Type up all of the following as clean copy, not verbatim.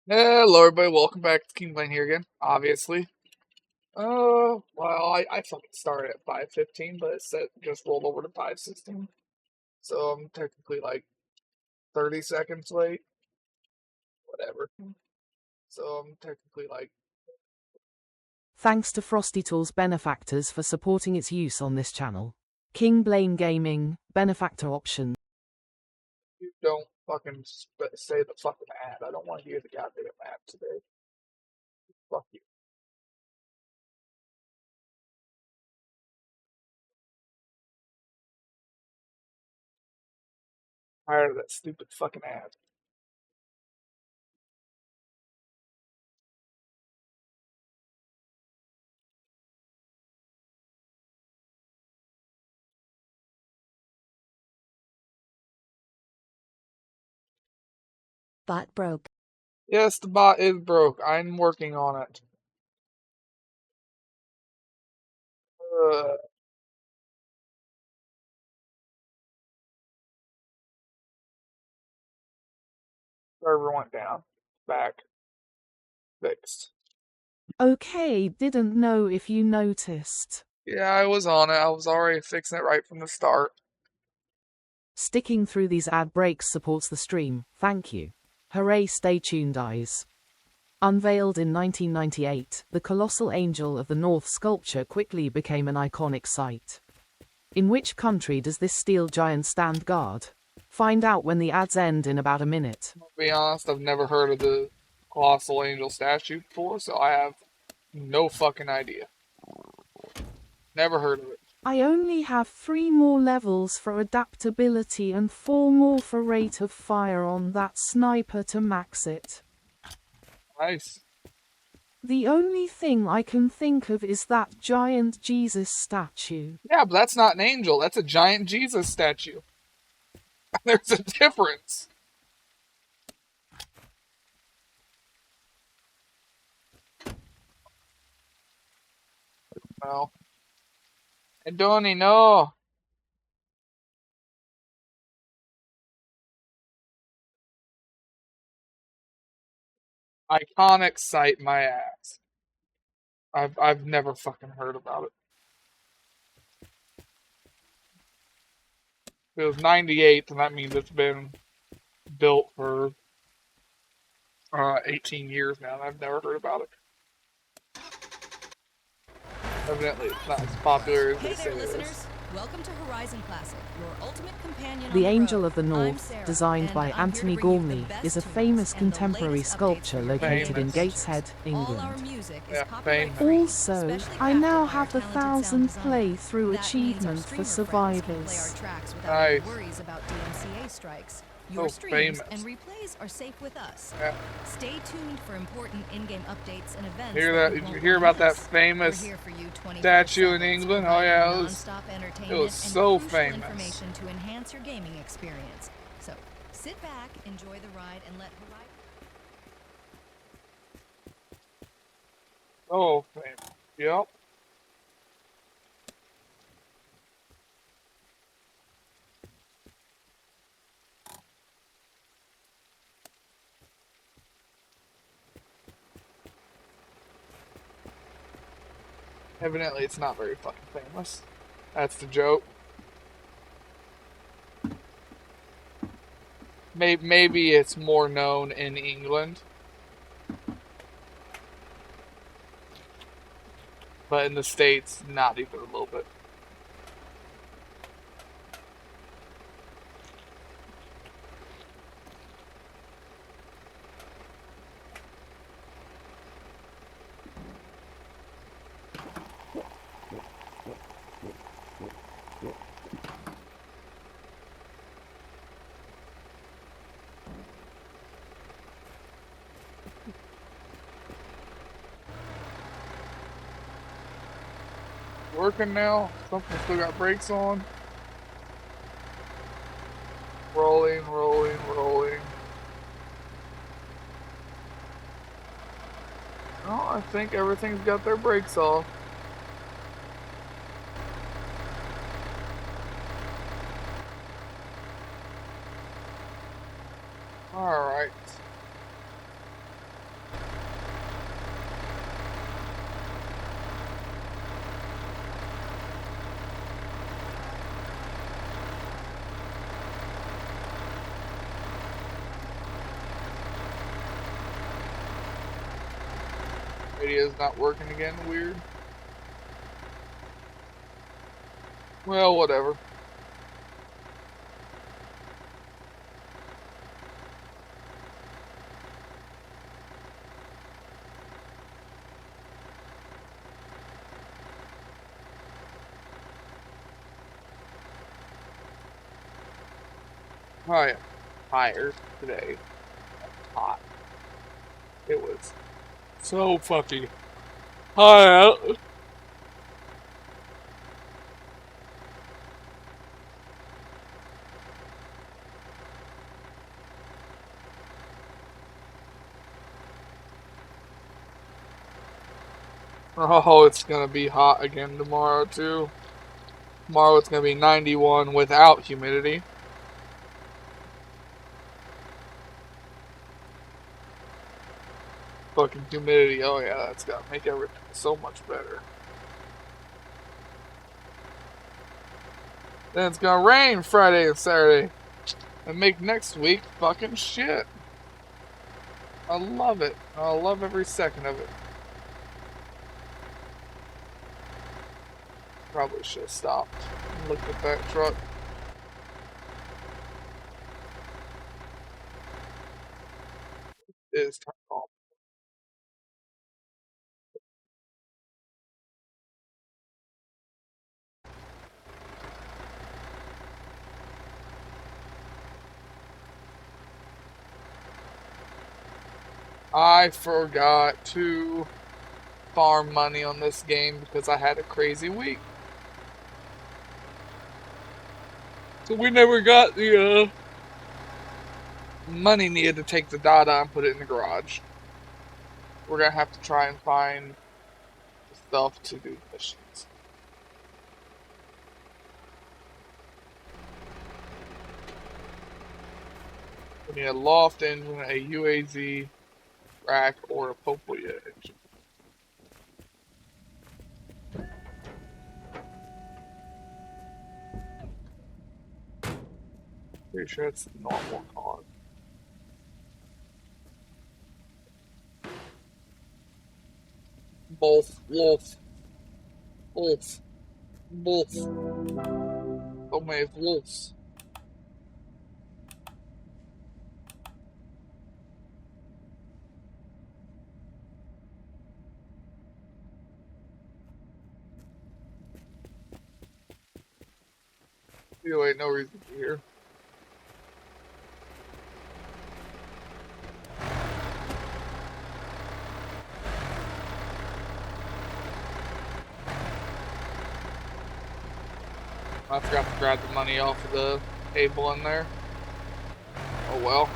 Hello, everybody. Welcome back to King Lane here again. Obviously. Well, I fucking started at 5:15, but it said just rolled over to 5:16, so I'm technically like 30 seconds late. Whatever. So I'm technically like. Thanks to FrostyTools benefactors for supporting its use on this channel. King Blaine Gaming, benefactor option. You don't fucking say the fucking ad. I don't want to hear the goddamn ad today. Fuck you. Tired of that stupid fucking ad. Bot broke. Yes, the bot is broke. I'm working on it. Server went down. Back. Fixed. Okay, didn't know if you noticed. Yeah, I was on it. I was already fixing it right from the start. Sticking through these ad breaks supports the stream, thank you. Hooray, stay tuned, eyes. Unveiled in 1998, the colossal Angel of the North sculpture quickly became an iconic sight. In which country does this steel giant stand guard? Find out when the ads end in about a minute. To be honest, I've never heard of the Colossal Angel statue before, so I have no fucking idea. Never heard of it. I only have 3 more levels for adaptability and 4 more for rate of fire on that sniper to max it. Nice. The only thing I can think of is that giant Jesus statue. Yeah, but that's not an angel. That's a giant Jesus statue. There's a difference. No. Andoni, no. Iconic site, my ass. I've never fucking heard about it. It was 98, and that means it's been built for 18 years now, and I've never heard about it. Evidently, it's not as popular as they say it is. Welcome to Horizon Classic, your ultimate companion The on Angel road. of the North, Sarah, designed by I'm Anthony here to bring you the Gormley, best is a tunes famous and the contemporary latest updates sculpture for your located in Famous. Gateshead, All our England. music is Yeah, copyright famous. free, Also, especially I crafted now by have our the talented sound 1000 designer. playthrough That means our achievement for streamer friends can play our survivors. tracks without Nice. any worries about DMCA strikes. Your Oh, streams famous. and replays are safe with us. Yeah. Stay tuned for important in-game updates and events. Hear that? Did you hear about that famous statue in England? Oh yeah, it was so famous. Information to enhance your gaming experience. So sit back, enjoy the ride, and let Horizon. Oh, famous. Yep. Evidently, it's not very fucking famous. That's the joke. Maybe it's more known in England, but in the States, not even a little bit. Working now. Something still got brakes on. Rolling, rolling, rolling. Oh, I think everything's got their brakes off. Alright. Radio's not working again. Weird. Well, whatever. I am tired today. Hot. It was so fucking hot. Oh, it's gonna be hot again tomorrow too. Tomorrow it's gonna be 91 without humidity. Fucking humidity. Oh yeah, that's gonna make everything so much better. Then it's gonna rain Friday and Saturday and make next week fucking shit. I love it. I love every second of it. Probably should have stopped and looked at that truck. It is turned off. I forgot to farm money on this game because I had a crazy week. So we never got the money needed to take the data and put it in the garage. We're gonna have to try and find the stuff to do the missions. We need a loft engine, a UAZ rack, or a Popoya engine. Pretty sure it's the normal car. Both, wolf, wolf, wolf. So many wolves. Anyway, no reason to be here. I forgot to grab the money off of the table in there. Oh well.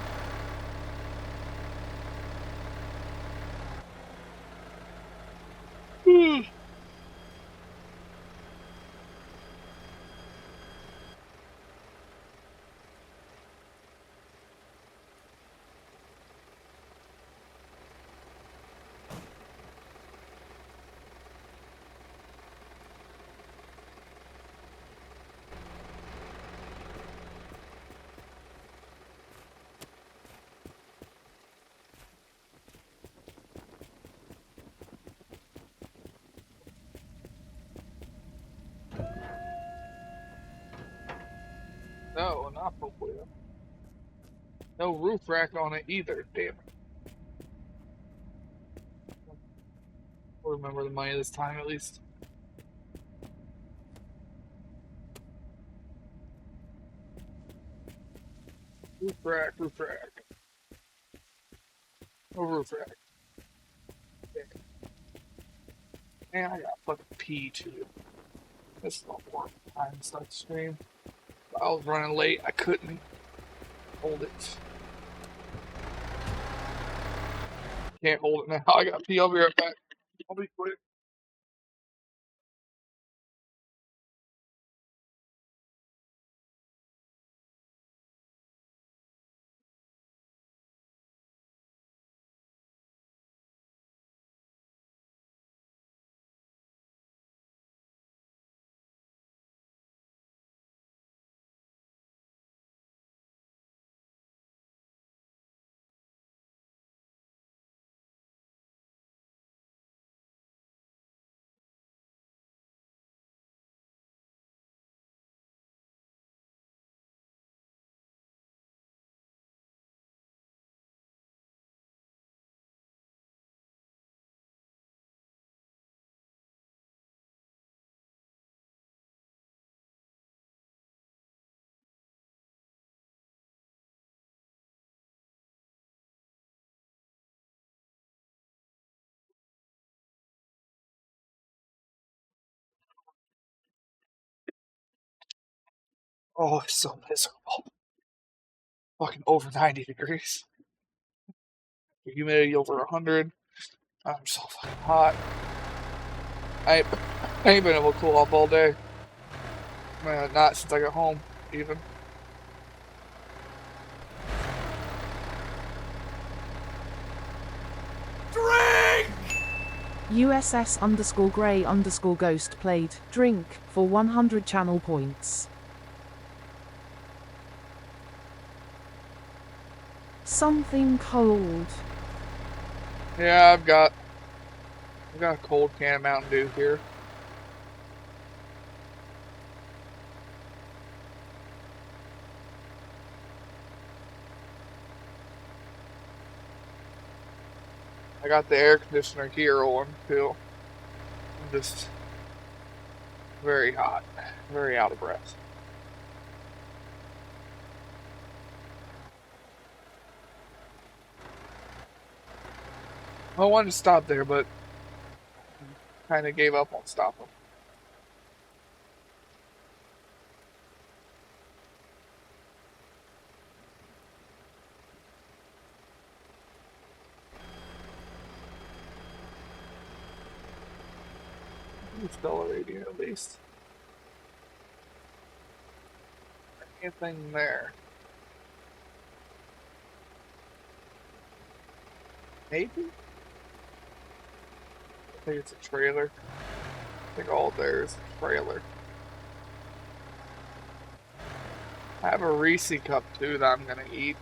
No, not Popoya. No roof rack on it either. Damn it. We'll remember the money this time at least. Roof rack, roof rack. No roof rack. Damn. Man, I got fucking pee too. This is not work time to start the stream. I was running late. I couldn't hold it. Can't hold it now. I got pee. I'll be right back. I'll be quick. Oh, it's so miserable. Fucking over 90 degrees. The humidity over 100. I'm so fucking hot. I ain't been able to cool off all day. Not since I got home, even. Drink! USS_Grey_Ghost played Drink for 100 channel points. Something cold. Yeah, I've got a cold can of Mountain Dew here. I got the air conditioner here on too. I'm just very hot, very out of breath. I wanted to stop there, but kind of gave up on stopping. Accelerating at least. Anything there? Maybe? I think it's a trailer. I think all there is a trailer. I have a Reese cup too that I'm gonna eat.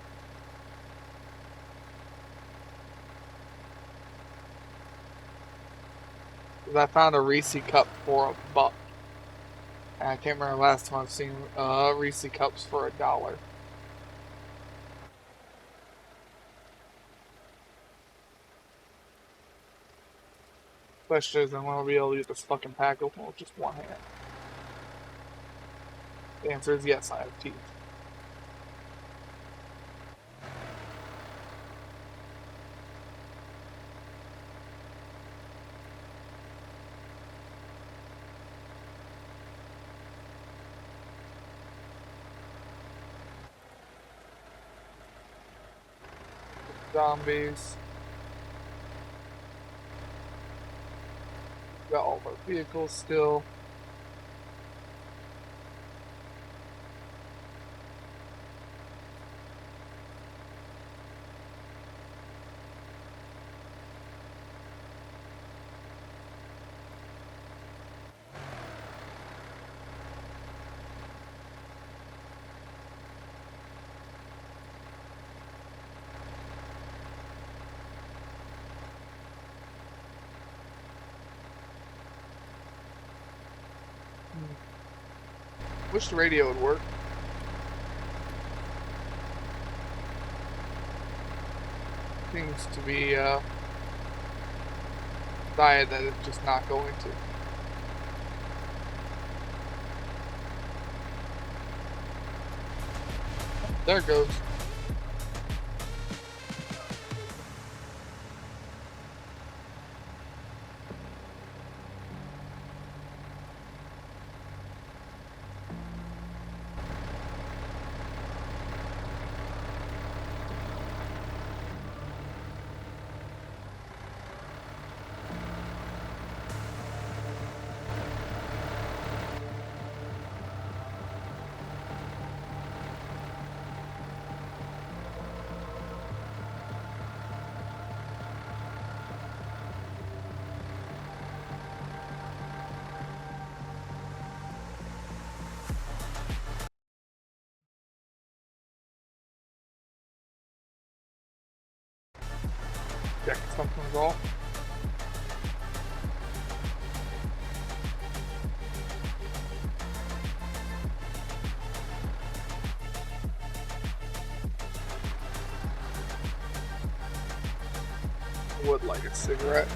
I found a Reese cup for $1. And I can't remember the last time I've seen Reese cups for $1. Question is, I'm gonna be able to use this fucking pack open with just one hand. The answer is yes, I have teeth. Zombies. Got all of our vehicles still. Wish the radio would work. Seems to be diet that it's just not going to. There it goes. Checking something's off. Would like a cigarette.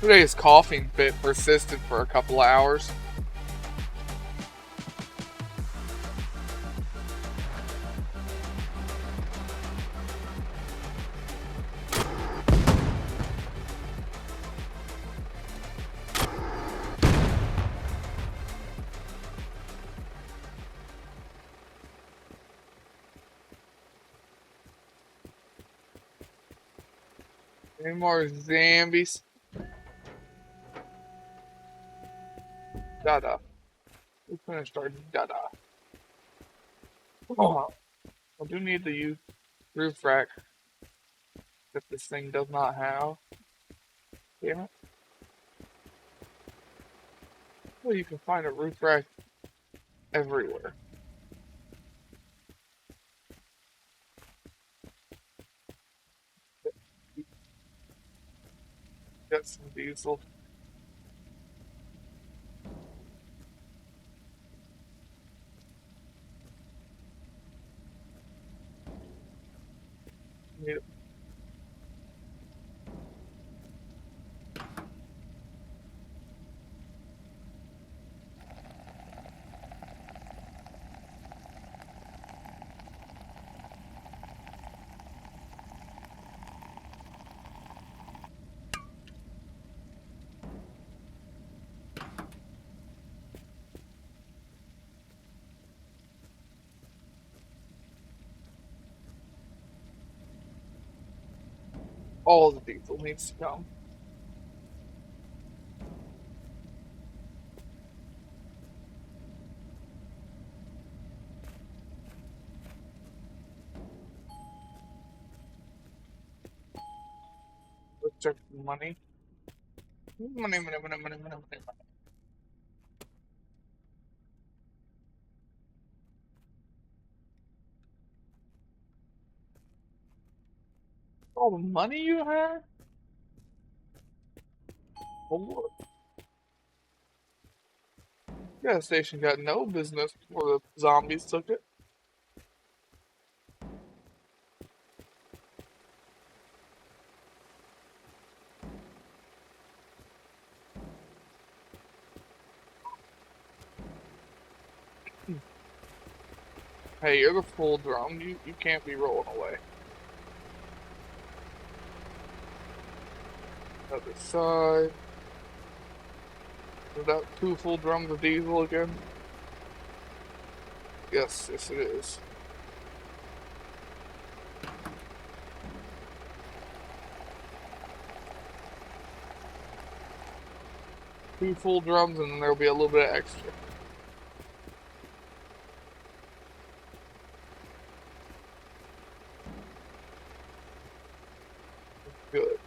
Today's coughing fit persisted for a couple hours. Any more zombies? Dada. We finished our dada. Oh, I do need to use roof rack that this thing does not have. Damn it. Well, you can find a roof rack everywhere. Got some diesel. Need all the diesel needs to come. Let's check the money. Money. All the money you have? Oh, gas station got no business before the zombies took it. Hey, you're the full drum. You can't be rolling away. Other side. Is that 2 full drums of diesel again? Yes, yes it is. Two full drums and then there'll be a little bit of extra. Good.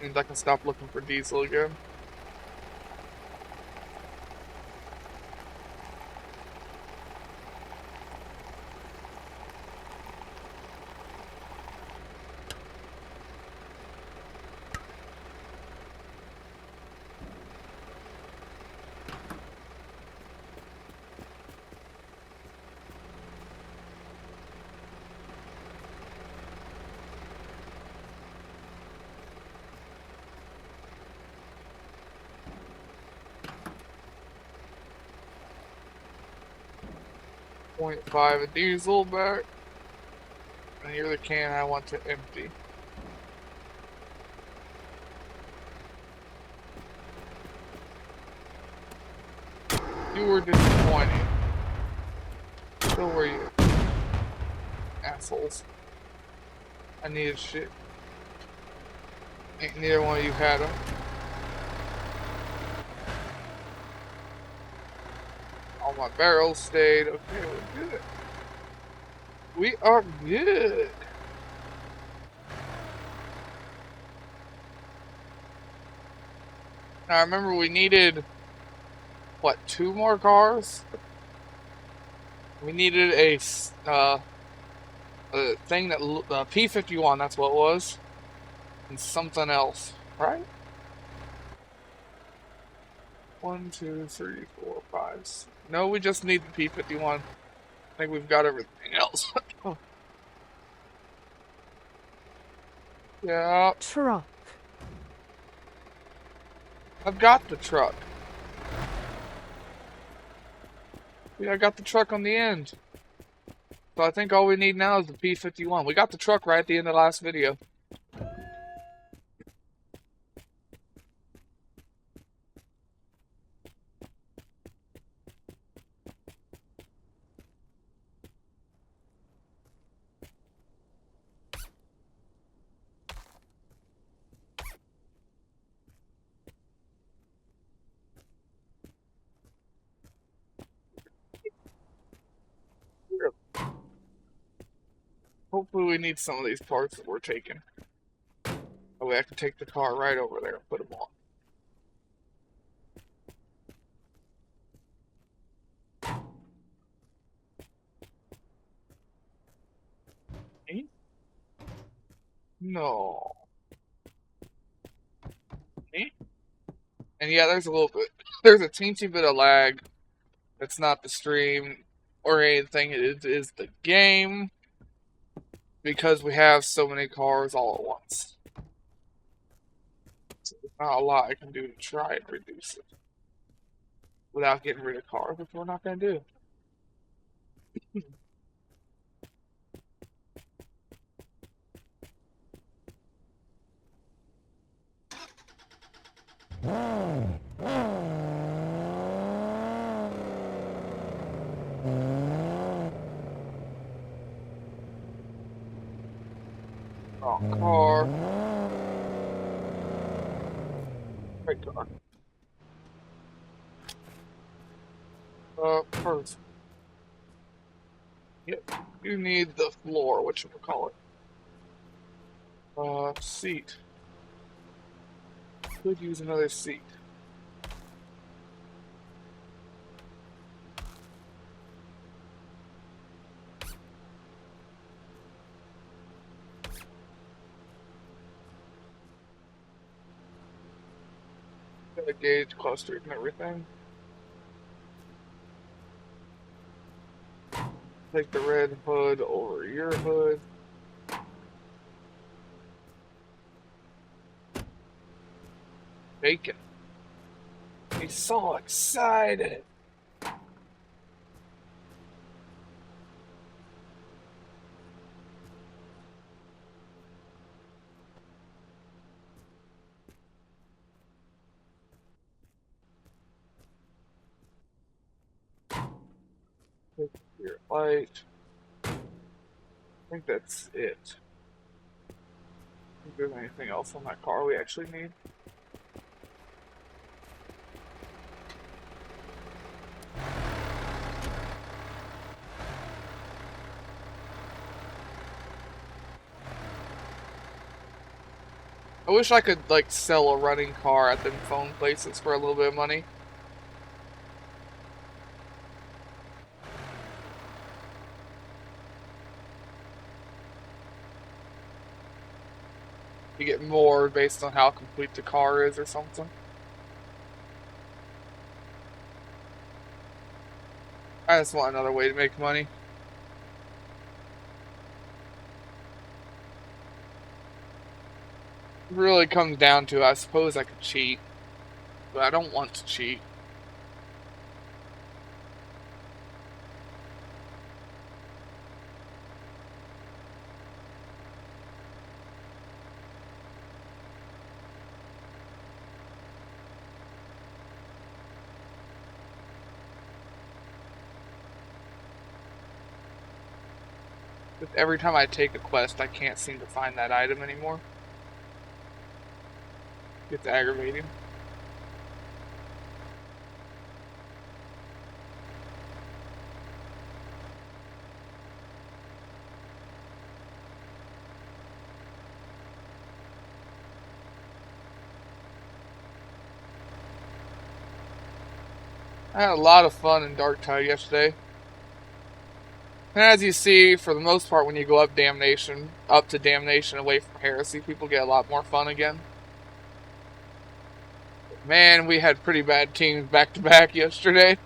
Means I can stop looking for diesel again. .5 of diesel back. And you're the can I want to empty. You were disappointing. So were you. Assholes. I needed shit. Ain't neither one of you had them. All my barrels stayed. Okay, we're good. We are good. Now I remember we needed, what, 2 more cars? We needed a thing that P51. That's what it was, and something else, right? 1, 2, 3, 4, 5. No, we just need the P51. I think we've got everything else. Yeah, Truck. I've got the truck. Yeah, I got the truck on the end. So I think all we need now is the P51. We got the truck right at the end of the last video. Hopefully we need some of these parts that we're taking. That way I can take the car right over there and put them on. Me? No. Me? And yeah, there's there's a teensy bit of lag. It's not the stream or anything, it is the game. Because we have so many cars all at once. So there's not a lot I can do to try and reduce it. Without getting rid of cars, which we're not going to do. Wrong car. Right car. First. Yep. You need the floor, whatchamacallit. Seat. Could use another seat. Got a gauge cluster and everything. Take the red hood over your hood. Bacon. He's so excited. Take your light. I think that's it. If there's anything else on that car we actually need. I wish I could like sell a running car at them phone places for a little bit of money. You get more based on how complete the car is or something. I just want another way to make money. It really comes down to, I suppose I could cheat, but I don't want to cheat. But every time I take a quest, I can't seem to find that item anymore. It's aggravating. I had a lot of fun in Dark Tide yesterday. And as you see, for the most part, when you go up to Damnation away from Heresy, people get a lot more fun again. Man, we had pretty bad teams back to back yesterday.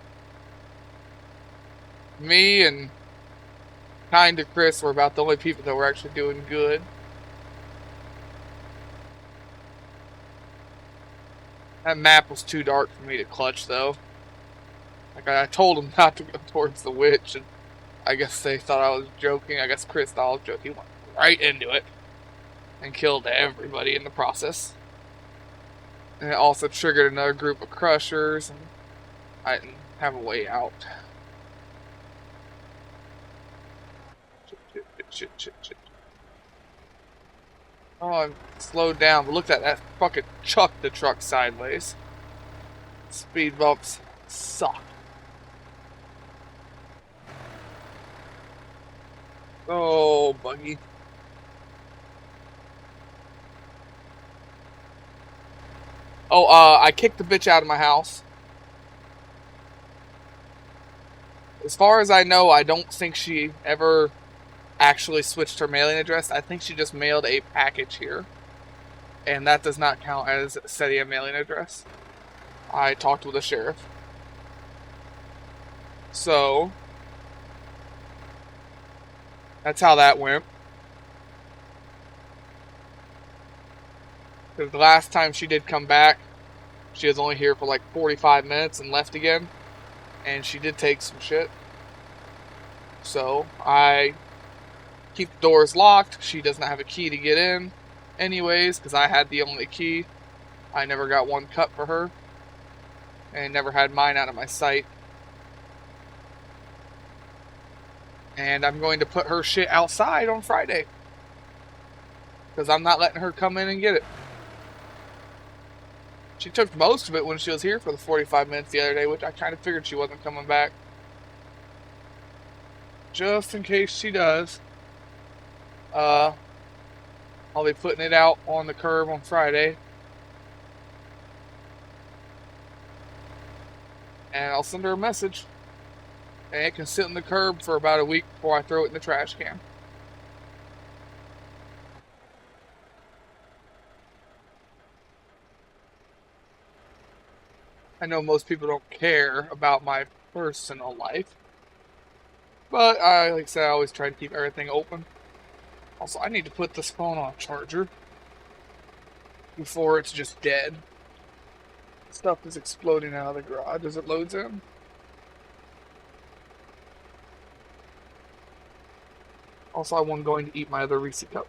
Me and kinda Chris were about the only people that were actually doing good. That map was too dark for me to clutch, though. Like, I told him not to go towards the witch, and I guess they thought I was joking. I guess Chris thought I was joking. He went right into it and killed everybody in the process. And it also triggered another group of crushers, and I didn't have a way out. Shit. Oh, I'm slowed down, but look at that fucking chuck the truck sideways. Speed bumps suck. Oh, buggy. Oh, I kicked the bitch out of my house. As far as I know, I don't think she ever actually switched her mailing address. I think she just mailed a package here. And that does not count as setting a mailing address. I talked with the sheriff. So, that's how that went. Because the last time she did come back, she was only here for like 45 minutes and left again. And she did take some shit. So, I keep the doors locked. She does not have a key to get in anyways, because I had the only key. I never got one cut for her. And never had mine out of my sight. And I'm going to put her shit outside on Friday. Because I'm not letting her come in and get it. She took most of it when she was here for the 45 minutes the other day, which I kind of figured she wasn't coming back. Just in case she does. I'll be putting it out on the curb on Friday. And I'll send her a message. And it can sit on the curb for about a week before I throw it in the trash can. I know most people don't care about my personal life. But like I said, I always try to keep everything open. Also, I need to put this phone on a charger before it's just dead. Stuff is exploding out of the garage as it loads in. Also, I wasn't going to eat my other Reese cup.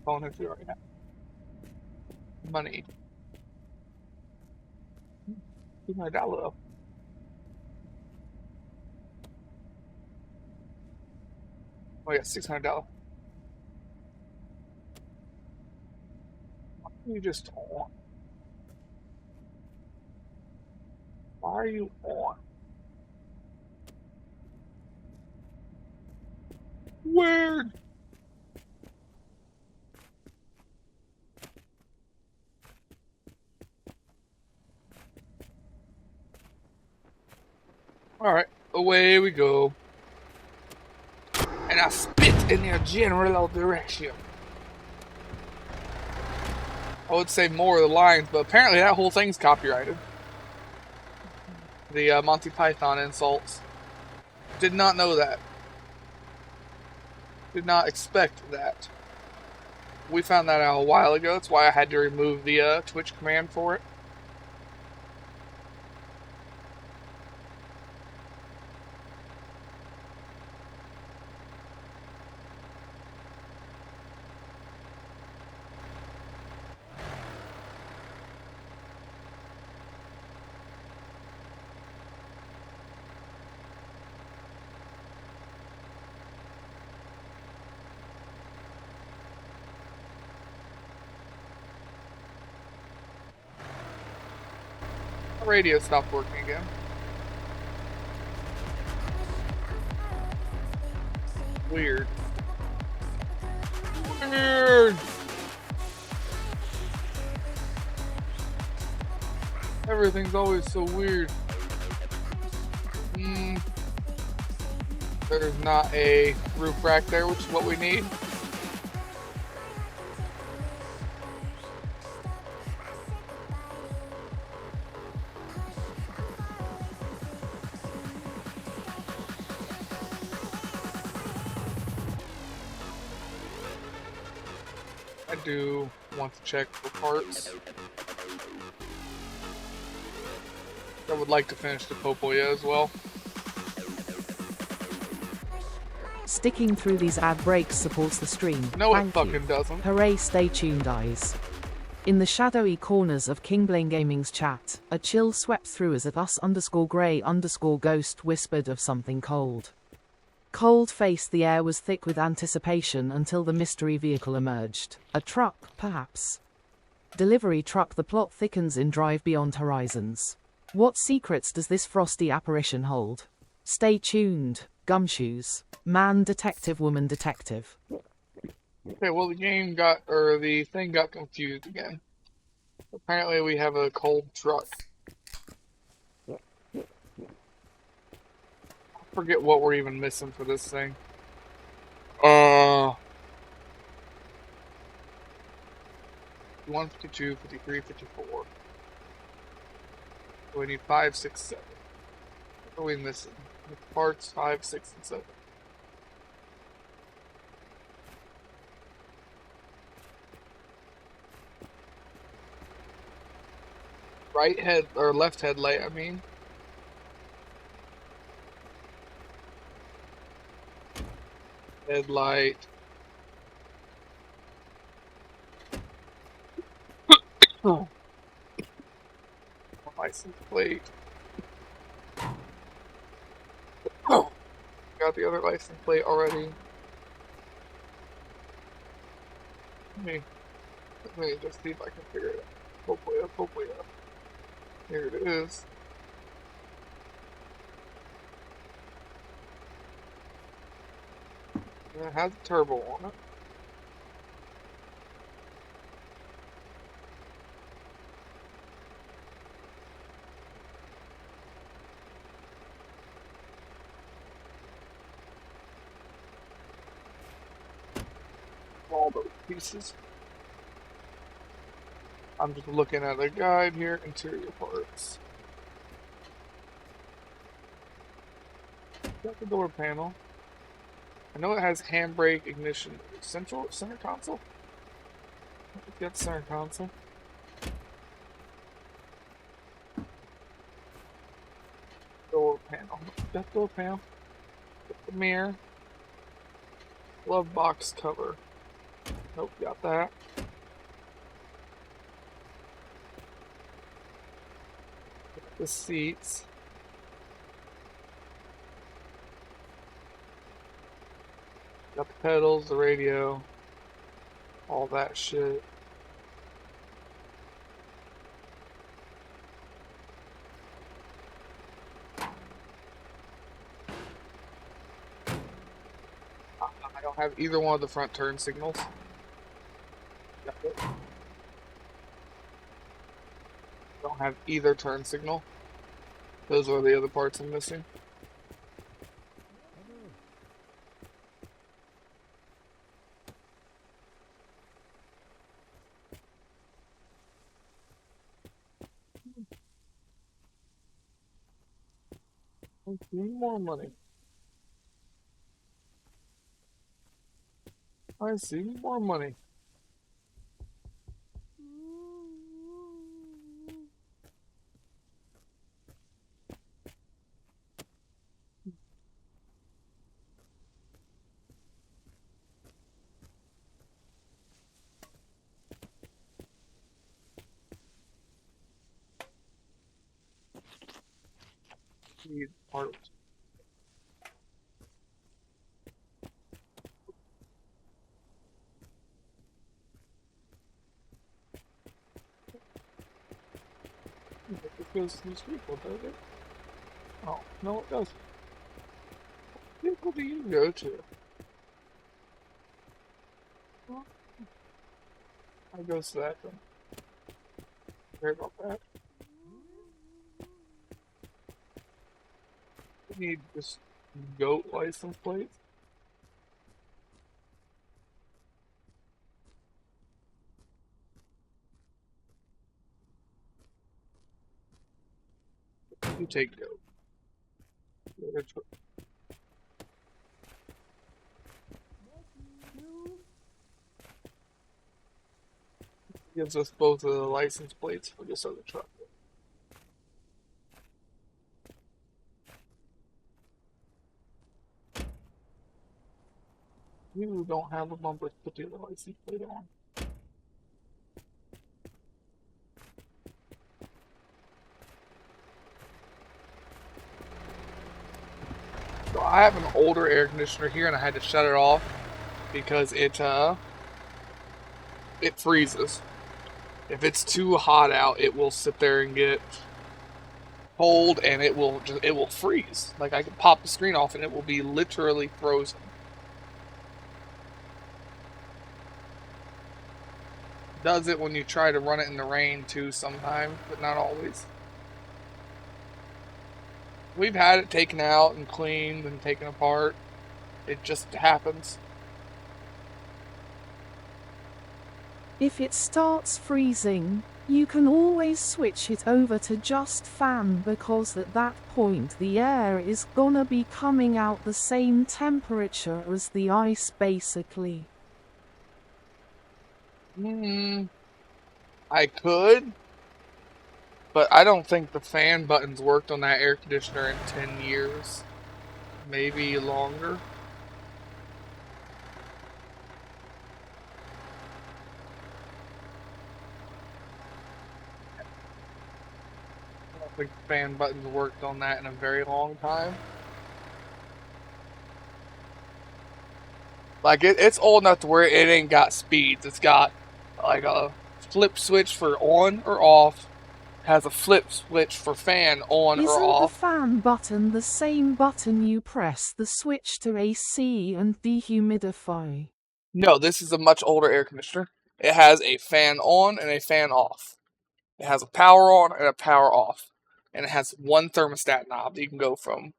Phone is right now. Money. $200. Oh yeah, $600. Why are you just on? Why are you on? Weird. Alright, away we go. And I spit in their general direction. I would say more of the lines, but apparently that whole thing's copyrighted. The Monty Python insults. Did not know that. Did not expect that. We found that out a while ago. That's why I had to remove the Twitch command for it. The radio stopped working again. Weird. Weird. Everything's always so weird. There's not a roof rack there, which is what we need. I do want to check for parts. I would like to finish the Popoya as well. Sticking through these ad breaks supports the stream. No, it Thank fucking you. doesn't. Hooray, stay tuned, eyes. In the shadowy corners of King Blaine Gaming's chat, a chill swept through as us_grey_ghost whispered of something cold. Cold-faced, the air was thick with anticipation until the mystery vehicle emerged. A truck, perhaps. Delivery truck. The plot thickens in Drive Beyond Horizons. What secrets does this frosty apparition hold? Stay tuned. Gumshoes. Man detective, woman detective. Okay, well the thing got confused again. Apparently we have a cold truck. I forget what we're even missing for this thing. 152, 53, 54. So we need 5, 6, 7. What are we missing? Parts 5, 6, and 7. Right head or left headlight, I mean. Headlight. Oh. License plate. Oh. Got the other license plate already. Let me just see if I can figure it out. Hopefully up. Here it is. And it has a turbo on it. All those pieces. I'm just looking at a guide here, interior parts. Got the door panel. I know it has handbrake, ignition, center console. Let's get center console. Door panel. That door panel. Get the mirror. Glove box cover. Nope, got that. Got the seats. Got the pedals, the radio, all that shit. I don't have either one of the front turn signals. Got it. Don't have either turn signal. Those are the other parts I'm missing. I see more money. I see more money. Need parts. It goes to this vehicle, does it? Oh, no, it doesn't. What vehicle do you go to? Well, I goes to that then. Sorry about that. We need just goat license plates. You take goat. Gives us both of the license plates for this other truck. You don't have a bumper to put the other license plate on. So I have an older air conditioner here, and I had to shut it off because it freezes. If it's too hot out, it will sit there and get cold, and it will freeze. Like I can pop the screen off, and it will be literally frozen. Does it when you try to run it in the rain too sometimes, but not always. We've had it taken out and cleaned and taken apart. It just happens. If it starts freezing, you can always switch it over to just fan, because at that point the air is gonna be coming out the same temperature as the ice basically. I could, but I don't think the fan buttons worked on that air conditioner in 10 years. Maybe longer. I don't think the fan buttons worked on that in a very long time. Like it's old enough to where it ain't got speeds. It's got like a flip switch for on or off, has a flip switch for fan on or Isn't the off. fan button the same button you press the switch to AC and dehumidify? No, this is a much older air conditioner. It has a fan on and a fan off. It has a power on and a power off. And it has one thermostat knob that you can go from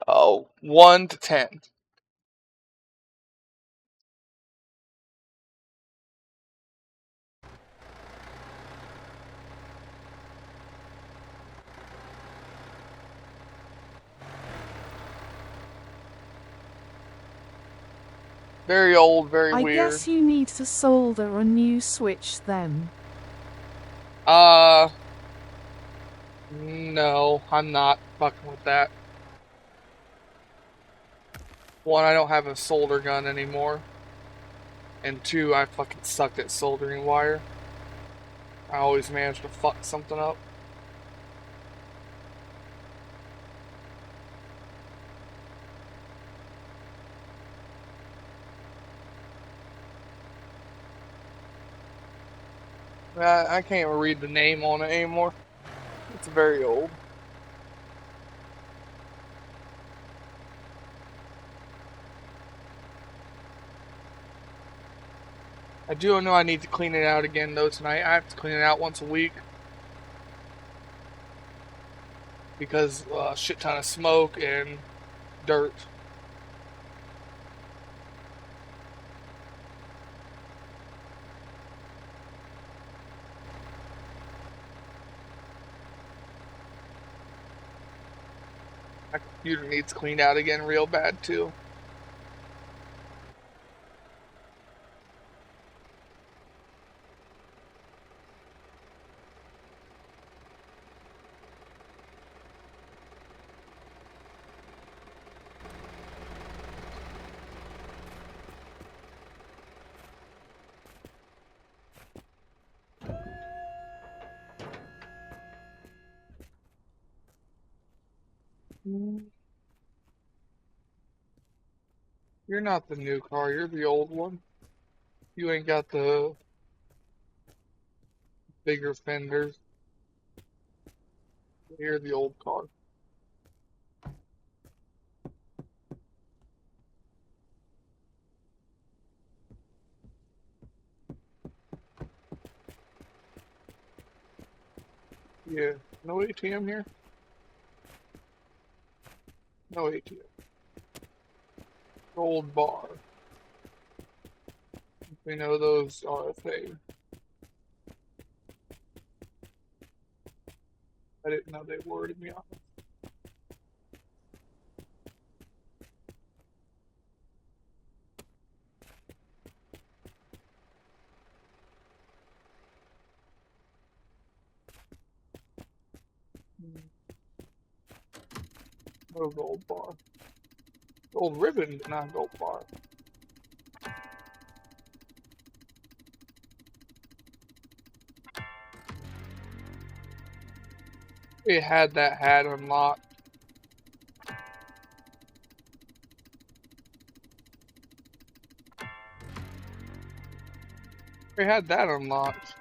1 to 10. Very old, very I weird. guess you need to solder a new switch then. No, I'm not fucking with that. One, I don't have a solder gun anymore. And two, I fucking sucked at soldering wire. I always managed to fuck something up. I can't even read the name on it anymore. It's very old. I do know I need to clean it out again though tonight. I have to clean it out once a week. Because shit ton of smoke and dirt. My computer needs cleaned out again real bad too. You're not the new car, you're the old one. You ain't got the bigger fenders. You're the old car. Yeah. No ATM here? No ATM. Gold bar. We know those are a thing. I didn't know they were, to be honest. No gold bar. Gold ribbon, not gold bar. It had that hat unlocked. We had that unlocked.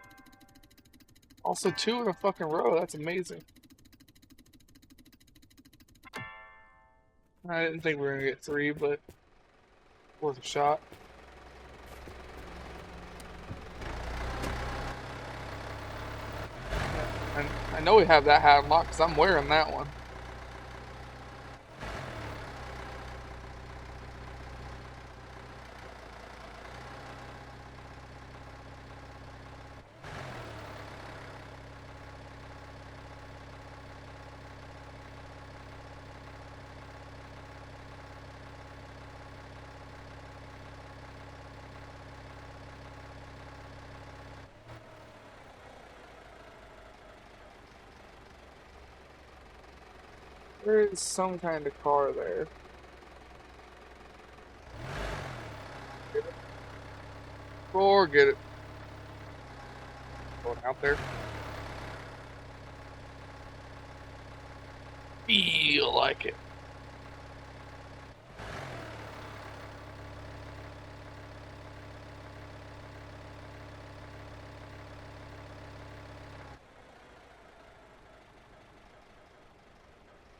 Also 2 in a fucking row. That's amazing. I didn't think we were gonna get 3, but worth a shot. And I know we have that hat unlocked because I'm wearing that one. There is some kind of car there. Get it? Forget it. Going out there. Feel like it.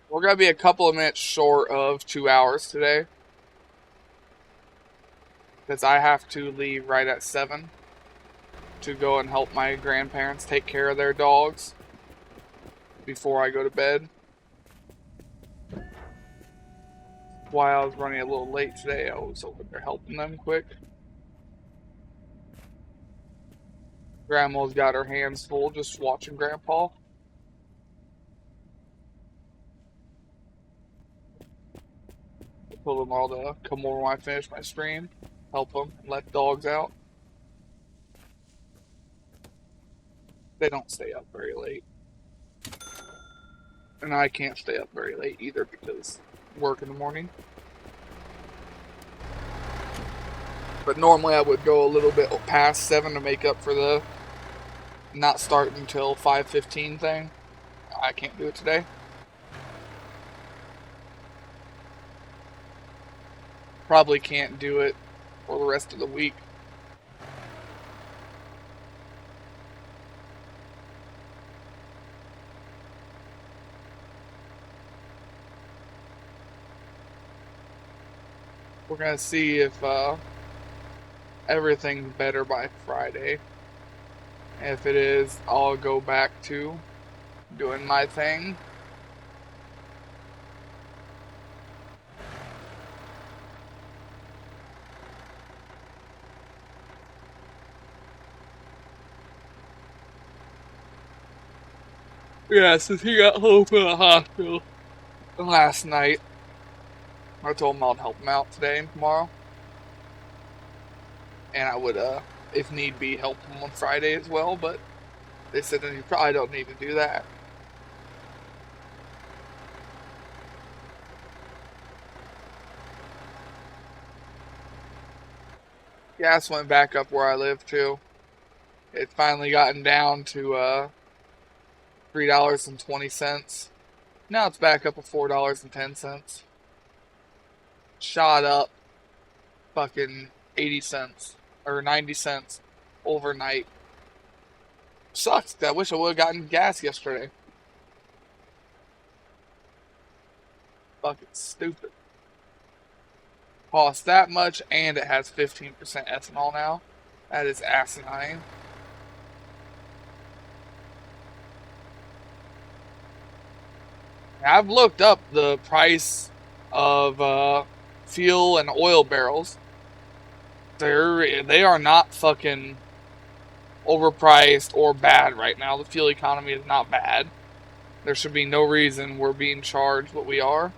We're gonna be a couple of minutes short of 2 hours today. Because I have to leave right at 7 to go and help my grandparents take care of their dogs before I go to bed. Why I was running a little late today, I was over there helping them quick. Grandma's got her hands full just watching Grandpa. I told them all to come over when I finish my stream, help them, let dogs out. They don't stay up very late. And I can't stay up very late either because work in the morning. But normally I would go a little bit past 7 to make up for the not starting until 5:15 thing. I can't do it today. Probably can't do it for the rest of the week. We're gonna see if everything's better by Friday. If it is, I'll go back to doing my thing. Yeah, since he got home from the hospital last night, I told him I'd help him out today and tomorrow. And I would, if need be, help him on Friday as well, but they said that you probably don't need to do that. Gas went back up where I live too. It finally gotten down to $3.20. Now it's back up to $4.10. Shot up fucking 80 cents or 90 cents overnight. Sucks. I wish I would have gotten gas yesterday. Fucking stupid. Costs that much and it has 15% ethanol now. That is asinine. I've looked up the price of fuel and oil barrels. They are not fucking overpriced or bad right now. The fuel economy is not bad. There should be no reason we're being charged what we are.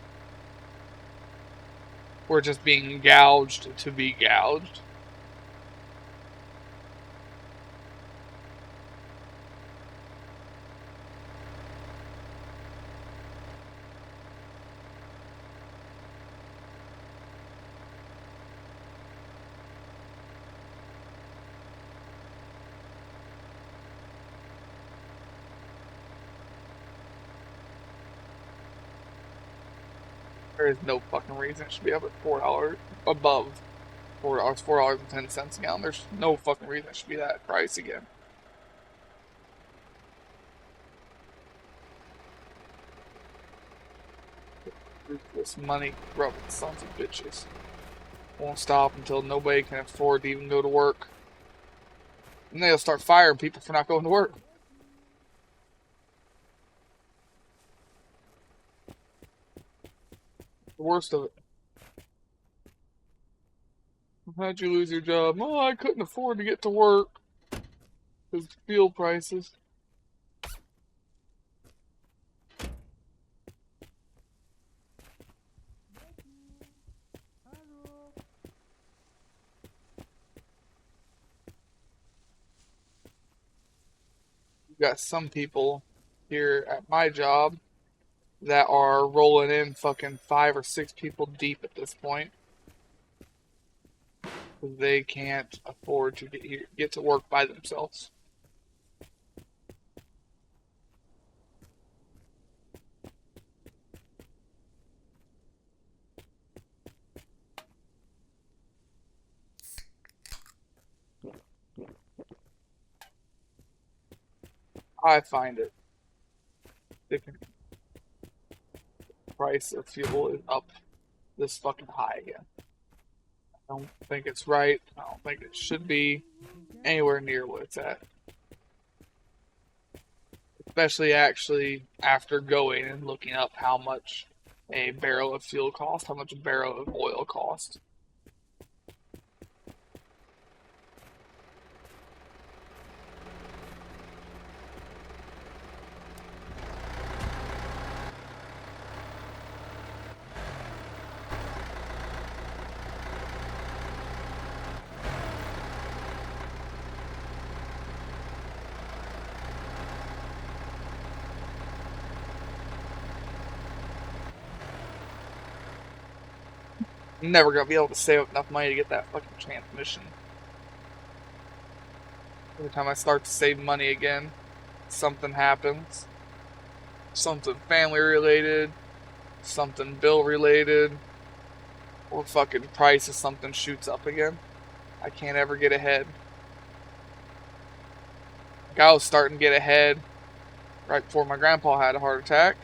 We're just being gouged to be gouged. There is no fucking reason it should be up at $4 above $4.10 a gallon. There's no fucking reason it should be that price again. Ruthless money grubbing sons of bitches. Won't stop until nobody can afford to even go to work. And they'll start firing people for not going to work. The worst of it. How'd you lose your job? Oh, I couldn't afford to get to work because fuel prices. You got some people here at my job that are rolling in fucking 5 or 6 people deep at this point. Because they can't afford to get to work by themselves. I find it. The price of fuel is up this fucking high again. I don't think it's right. I don't think it should be anywhere near what it's at. Especially actually after going and looking up how much a barrel of fuel costs, how much a barrel of oil costs. I'm never gonna be able to save enough money to get that fucking transmission. Every time I start to save money again, something happens. Something family related, something bill related, or fucking price of something shoots up again. I can't ever get ahead. Like I was starting to get ahead right before my grandpa had a heart attack.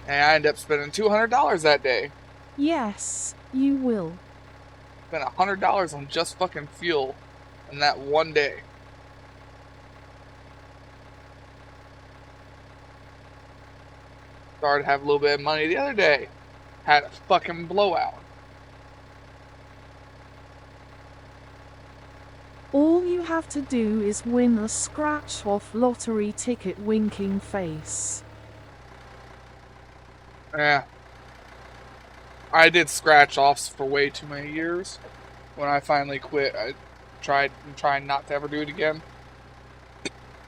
And I ended up spending $200 that day. Yes, you will. Spent $100 on just fucking fuel in that one day. Started to have a little bit of money the other day. Had a fucking blowout. All you have to do is win a scratch-off lottery ticket, winking face. Yeah. I did scratch offs for way too many years. When I finally quit, I tried not to ever do it again.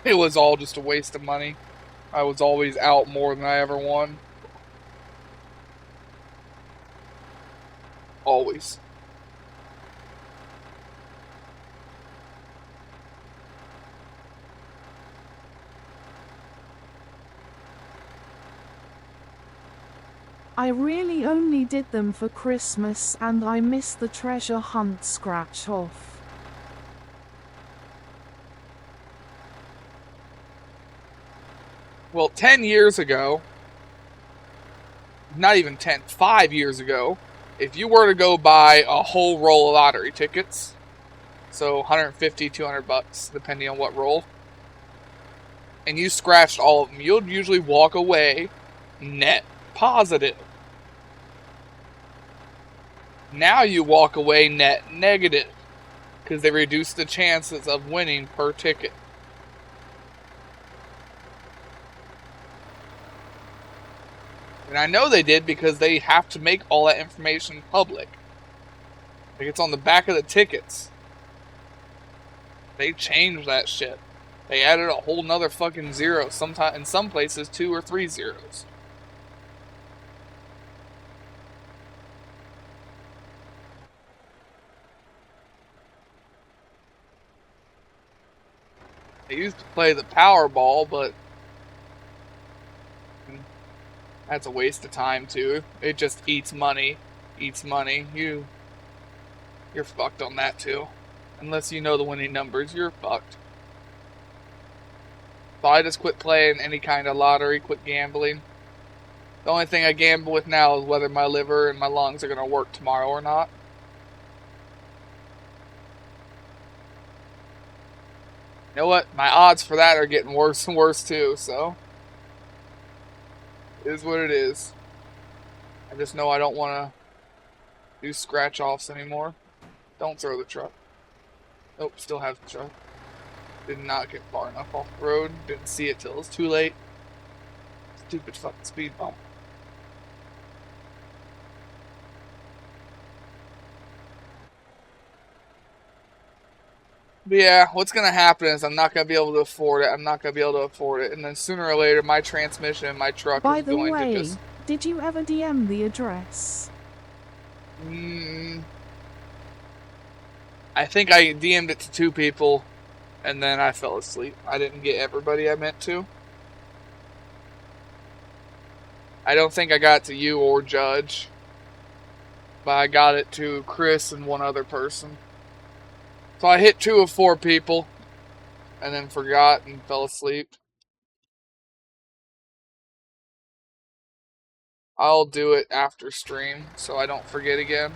It was all just a waste of money. I was always out more than I ever won. Always. I really only did them for Christmas and I miss the treasure hunt scratch-off. Well, 10 years ago, not even 10, 5 years ago, if you were to go buy a whole roll of lottery tickets, so 150, 200 bucks, depending on what roll, and you scratched all of them, you'd usually walk away net positive. Now you walk away net negative because they reduce the chances of winning per ticket. And I know they did because they have to make all that information public. Like it's on the back of the tickets. They changed that shit. They added a whole nother fucking zero. Sometimes in some places 2 or 3 zeros. They used to play the Powerball, but that's a waste of time too. It just eats money. Eats money. you're fucked on that too. Unless you know the winning numbers, you're fucked. So I just quit playing any kind of lottery, quit gambling. The only thing I gamble with now is whether my liver and my lungs are going to work tomorrow or not. You know what? My odds for that are getting worse and worse too, so it is what it is. I just know I don't want to do scratch offs anymore. Don't throw the truck. Nope, still have the truck. Did not get far enough off the road. Didn't see it till it was too late. Stupid fucking speed bump. But yeah, what's gonna happen is I'm not gonna be able to afford it. I'm not gonna be able to afford it, and then sooner or later, my transmission in my truck By is the going to way, just. did you ever DM the address? I think I DM'd it to 2 people, and then I fell asleep. I didn't get everybody I meant to. I don't think I got it to you or Judge, but I got it to Chris and one other person. So I hit 2 of 4 people, and then forgot and fell asleep. I'll do it after stream so I don't forget again.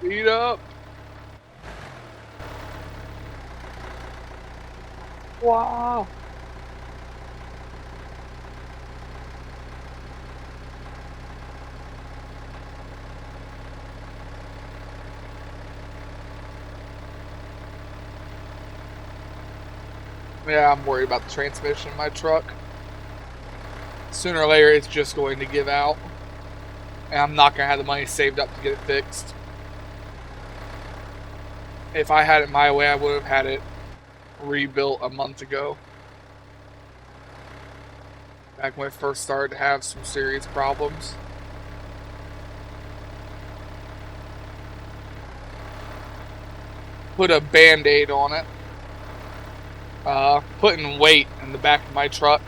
Speed up. Wow. Yeah, I'm worried about the transmission in my truck. Sooner or later, it's just going to give out. And I'm not going to have the money saved up to get it fixed. If I had it my way, I would have had it rebuilt a month ago. Back when I first started to have some serious problems. Put a band-aid on it. Putting weight in the back of my truck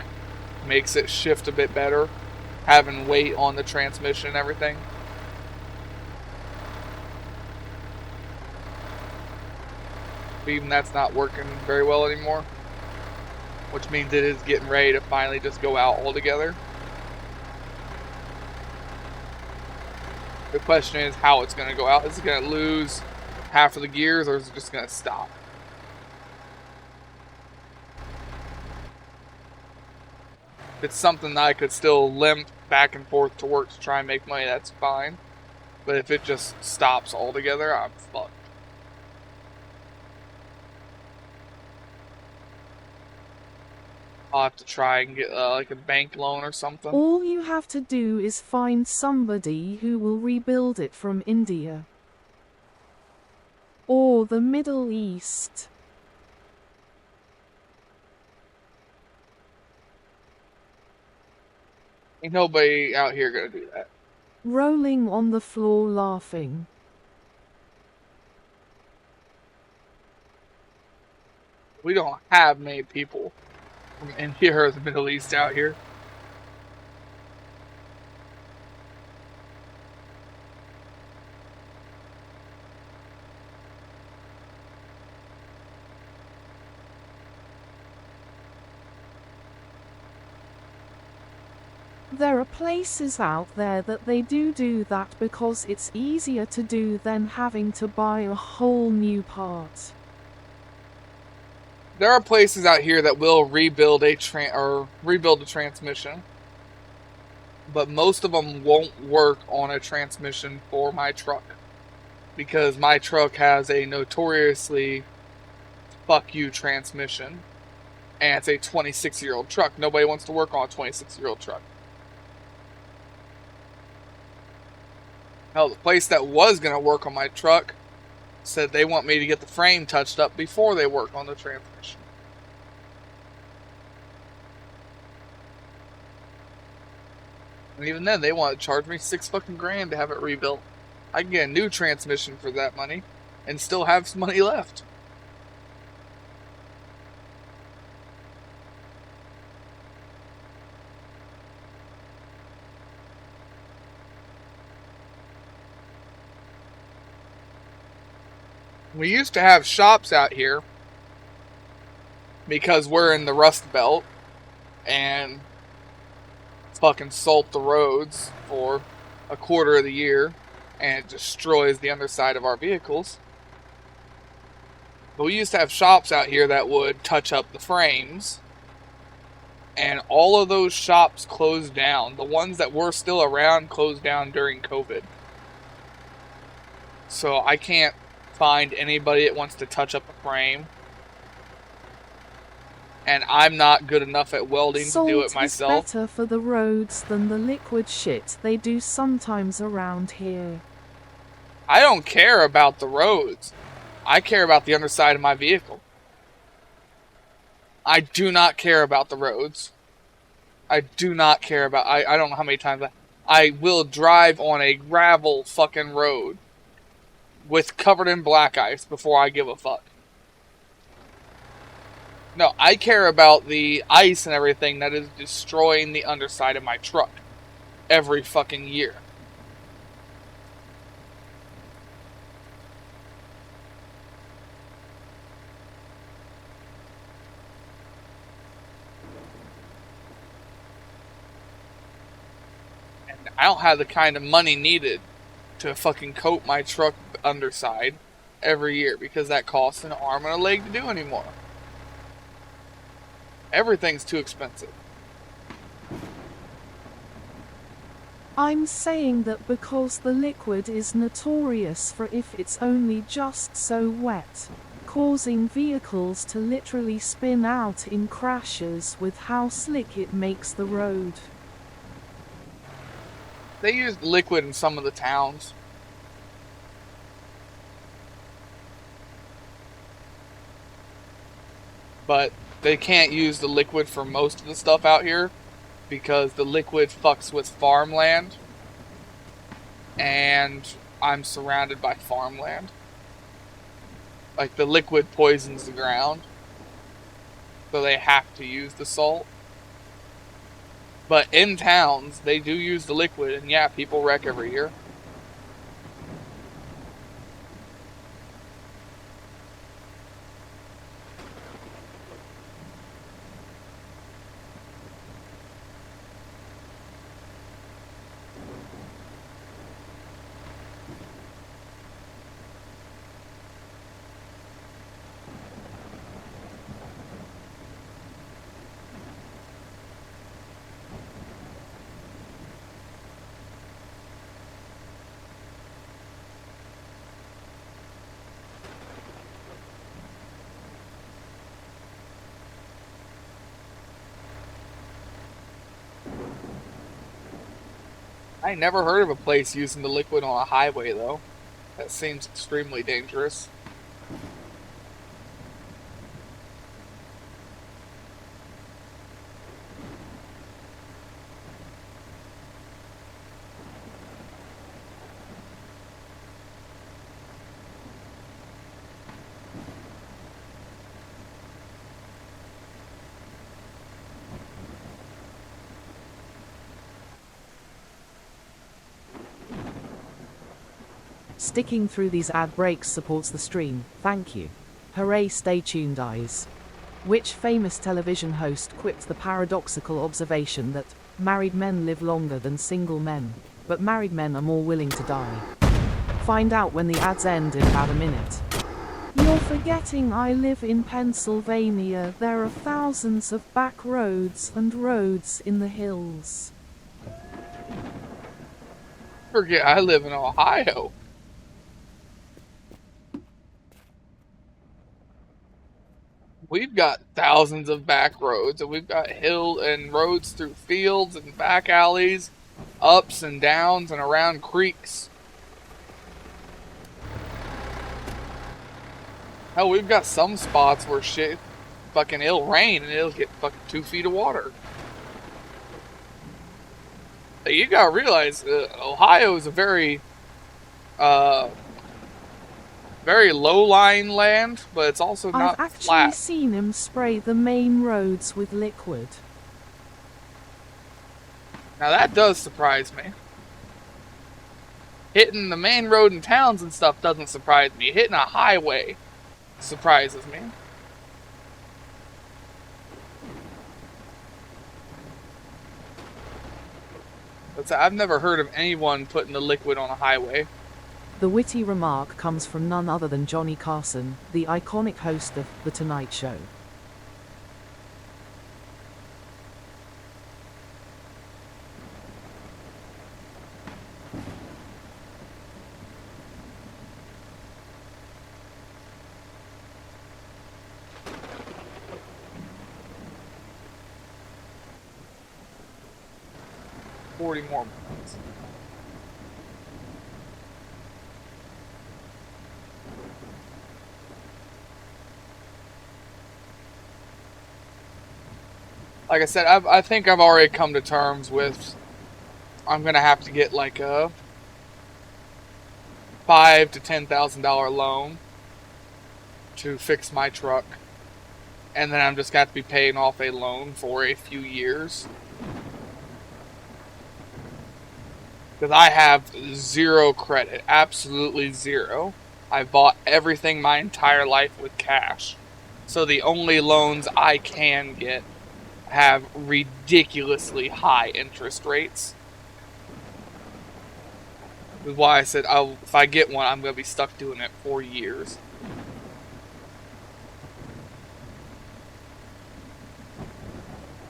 makes it shift a bit better. Having weight on the transmission and everything. Even that's not working very well anymore. Which means it is getting ready to finally just go out altogether. The question is how it's going to go out. Is it going to lose half of the gears or is it just going to stop? If it's something that I could still limp back and forth to work to try and make money, that's fine. But if it just stops altogether, I'm fucked. I'll have to try and get like a bank loan or something. All you have to do is find somebody who will rebuild it from India. Or the Middle East. Ain't nobody out here gonna do that. Rolling on the floor laughing. We don't have many people from India or the Middle East out here. There are places out there that they do that because it's easier to do than having to buy a whole new part. There are places out here that will rebuild a transmission, but most of them won't work on a transmission for my truck because my truck has a notoriously fuck you transmission, and it's a 26-year-old truck. Nobody wants to work on a 26-year-old truck. Hell, the place that was going to work on my truck said they want me to get the frame touched up before they work on the transmission. And even then, they want to charge me $6 fucking grand to have it rebuilt. I can get a new transmission for that money and still have some money left. We used to have shops out here because we're in the Rust Belt and fucking salt the roads for a quarter of the year and it destroys the underside of our vehicles. But we used to have shops out here that would touch up the frames, and all of those shops closed down. The ones that were still around closed down during COVID. So I can't find anybody that wants to touch up a frame. And I'm not good enough at welding to do it myself. Salt is better for the roads than the liquid shit they do sometimes around here. I don't care about the roads. I care about the underside of my vehicle. I do not care about the roads. I do not care about... I don't know how many times I will drive on a gravel fucking road with covered in black ice before I give a fuck. No, I care about the ice and everything that is destroying the underside of my truck every fucking year. And I don't have the kind of money needed to fucking coat my truck underside every year because that costs an arm and a leg to do anymore. Everything's too expensive. I'm saying that because the liquid is notorious for, if it's only just so wet, causing vehicles to literally spin out in crashes with how slick it makes the road. They use liquid in some of the towns. But they can't use the liquid for most of the stuff out here because the liquid fucks with farmland. And I'm surrounded by farmland. Like, the liquid poisons the ground. So they have to use the salt. But in towns, they do use the liquid, and yeah, people wreck every year. I never heard of a place using the liquid on a highway, though. That seems extremely dangerous. Sticking through these ad breaks supports the stream, thank you. Hooray, stay tuned, eyes. Which famous television host quipped the paradoxical observation that Married men live longer than single men, but married men are more willing to die. Find out when the ads end in about a minute. You're forgetting I live in Pennsylvania. There are thousands of back roads and roads in the hills. Forget I live in Ohio. We've got thousands of back roads, and we've got hill and roads through fields and back alleys, ups and downs and around creeks. Hell, we've got some spots where shit fucking it'll rain and it'll get fucking 2 feet of water. You gotta realize, Ohio is a very, very low-lying land, but it's also I've not actually flat. seen him spray the main roads with liquid. Now that does surprise me. Hitting the main road in towns and stuff doesn't surprise me. Hitting a highway surprises me. I've never heard of anyone putting the liquid on a highway. The witty remark comes from none other than Johnny Carson, the iconic host of The Tonight Show. More minutes. Like I said, I think I've already come to terms with I'm gonna have to get like a $5,000 to $10,000 loan to fix my truck, and then I'm just got to be paying off a loan for a few years. Because I have zero credit, absolutely zero. I bought everything my entire life with cash. So the only loans I can get have ridiculously high interest rates. That's why I said if I get one, I'm going to be stuck doing it for years.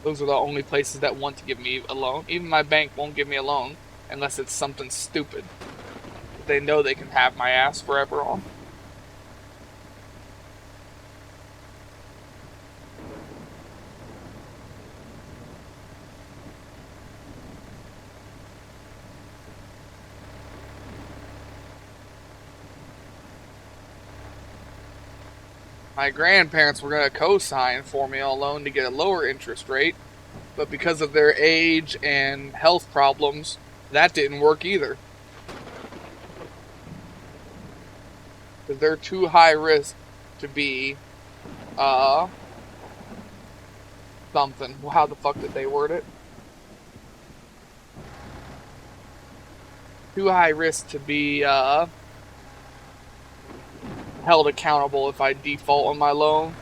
Those are the only places that want to give me a loan. Even my bank won't give me a loan unless it's something stupid. They know they can have my ass forever on. My grandparents were going to co-sign for me on a loan to get a lower interest rate, but because of their age and health problems, that didn't work either. Because they're too high risk to be, something. How the fuck did they word it? Too high risk to be, held accountable if I default on my loan.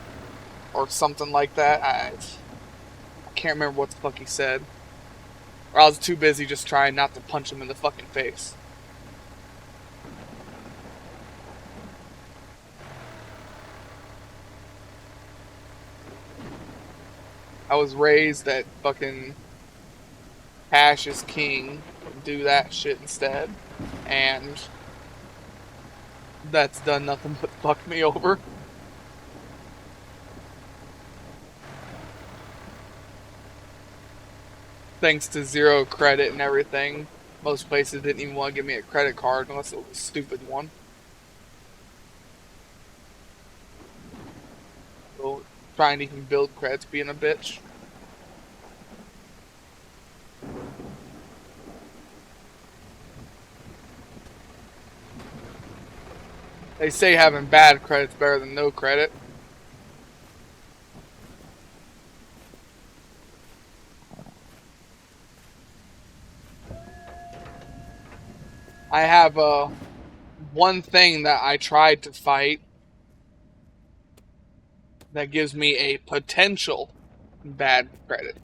Or something like that. I can't remember what the fuck he said. Or I was too busy just trying not to punch him in the fucking face. I was raised that fucking cash is king. Do that shit instead. And that's done nothing but fuck me over. Thanks to zero credit and everything, most places didn't even want to give me a credit card unless it was a stupid one. So trying to even build credit's being a bitch. They say having bad credit's better than no credit. I have one thing that I tried to fight that gives me a potential bad credit.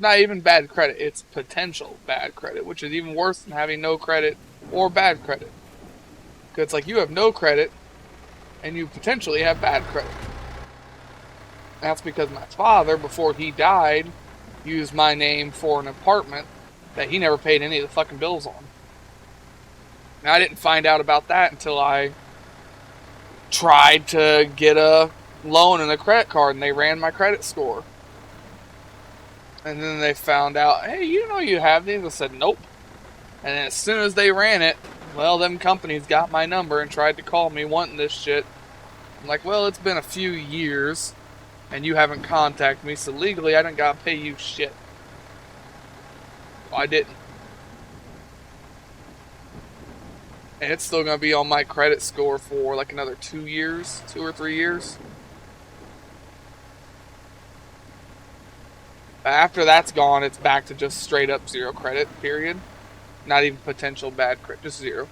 Not even bad credit, it's potential bad credit, which is even worse than having no credit or bad credit. Because it's like you have no credit and you potentially have bad credit. That's because my father, before he died, used my name for an apartment that he never paid any of the fucking bills on. And I didn't find out about that until I tried to get a loan and a credit card and they ran my credit score. And then they found out, hey, you know you have these? I said, nope. And then as soon as they ran it, well, them companies got my number and tried to call me wanting this shit. I'm like, well, it's been a few years and you haven't contacted me, so legally I don't gotta pay you shit. I didn't. And it's still gonna be on my credit score for like another 2 years, 2 or 3 years. After that's gone, it's back to just straight up zero credit, period. Not even potential bad credit, just zero.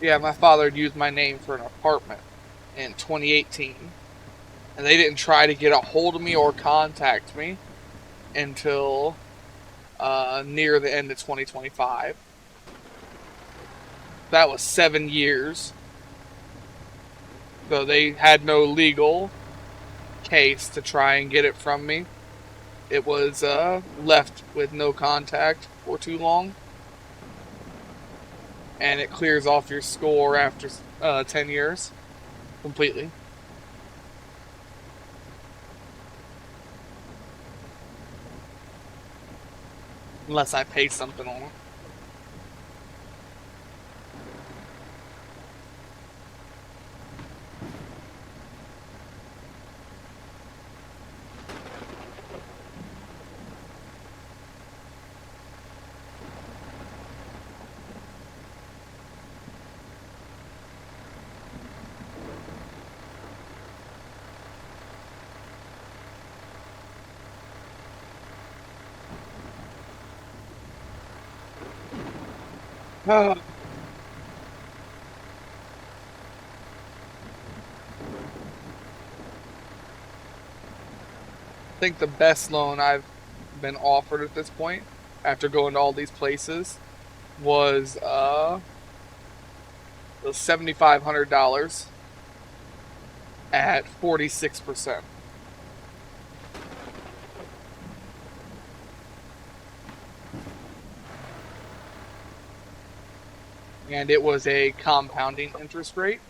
Yeah, my father had used my name for an apartment in 2018. And they didn't try to get a hold of me or contact me until near the end of 2025. That was 7 years. So they had no legal case to try and get it from me. It was left with no contact for too long. And it clears off your score after 10 years completely. Unless I pay something on it. I think the best loan I've been offered at this point, after going to all these places, was $7,500 at 46%. And it was a compounding interest rate.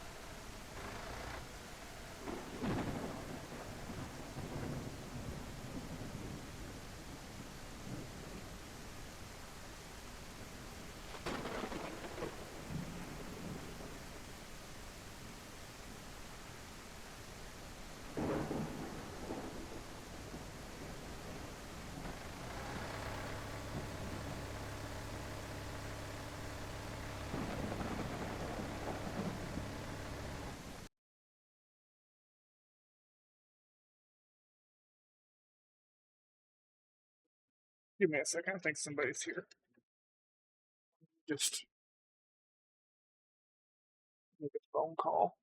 Give me a second. I think somebody's here. Just make a phone call.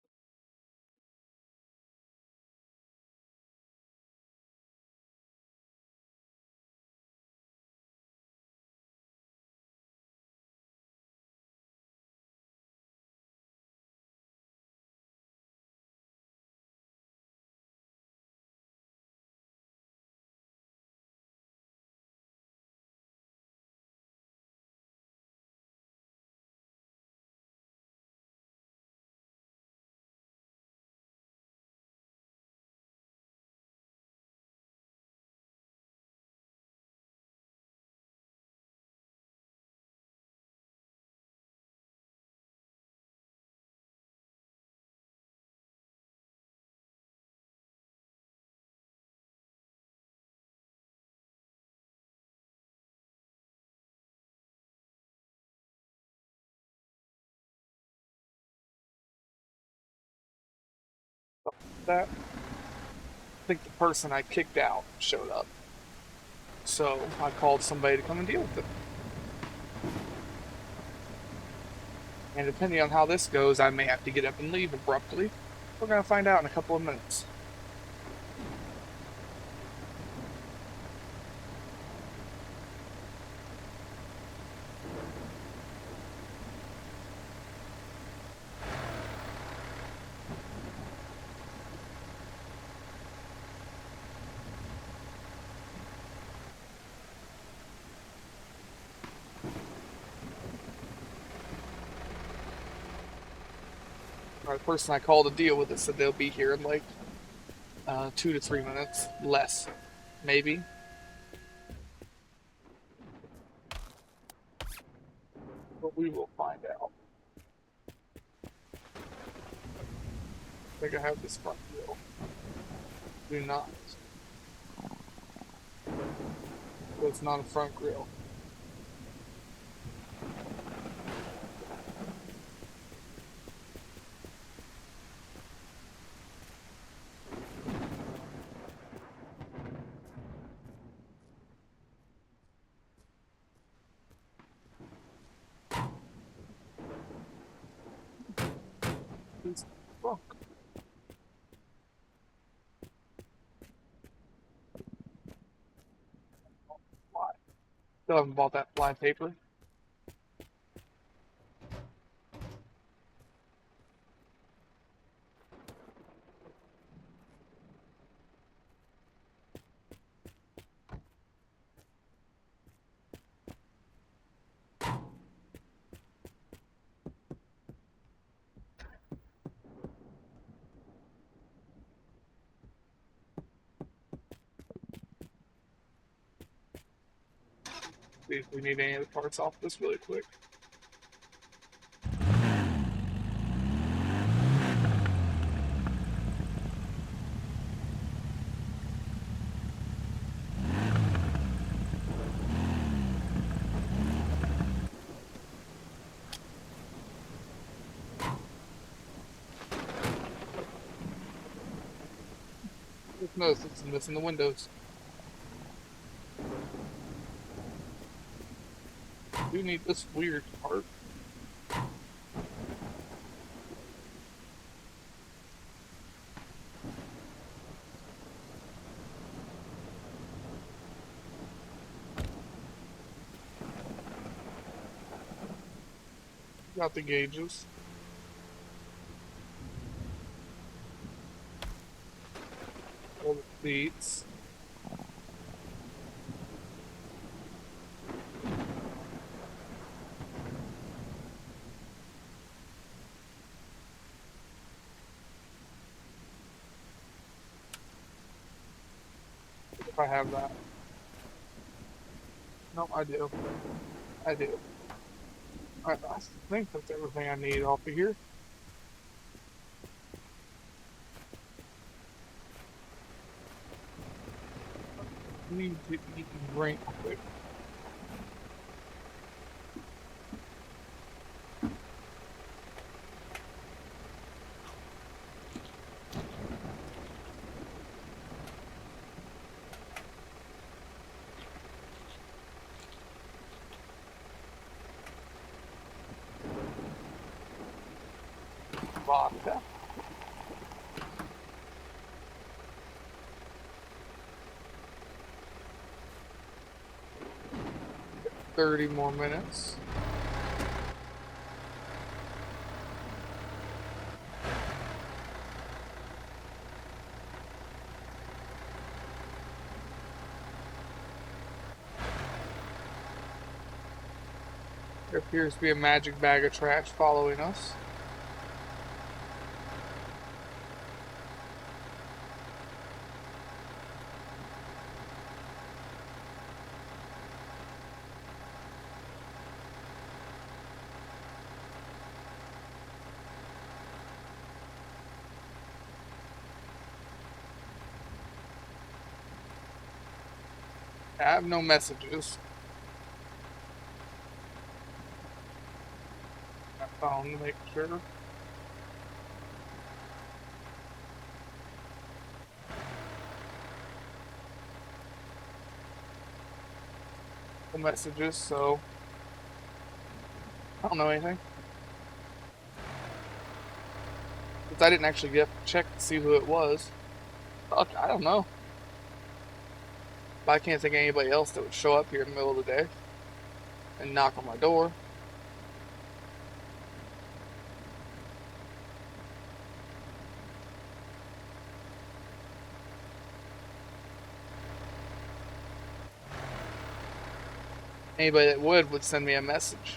That think the person I kicked out showed up. So I called somebody to come and deal with it. And depending on how this goes, I may have to get up and leave abruptly. We're going to find out in a couple of minutes. The person I called to deal with it said they'll be here in like 2 to 3 minutes. Less, maybe. But we will find out. I think I have this front wheel. Do not. It's not a front grill. It's front. Why? Still haven't bought that fly paper. See if we need any of the parts off this really quick. Just notice it's missing the windows. We need this weird part. Got the gauges. All the seats. If I have that. No, I do. I do. I think that's everything I need off of here. Need to eat and drink quick. Vodka. 30 more minutes. There appears to be a magic bag of trash following us. I have no messages. My phone to make sure. messages, so I don't know anything. Because I didn't actually get to check to see who it was. Fuck, I don't know. But I can't think of anybody else that would show up here in the middle of the day and knock on my door. Anybody that would send me a message.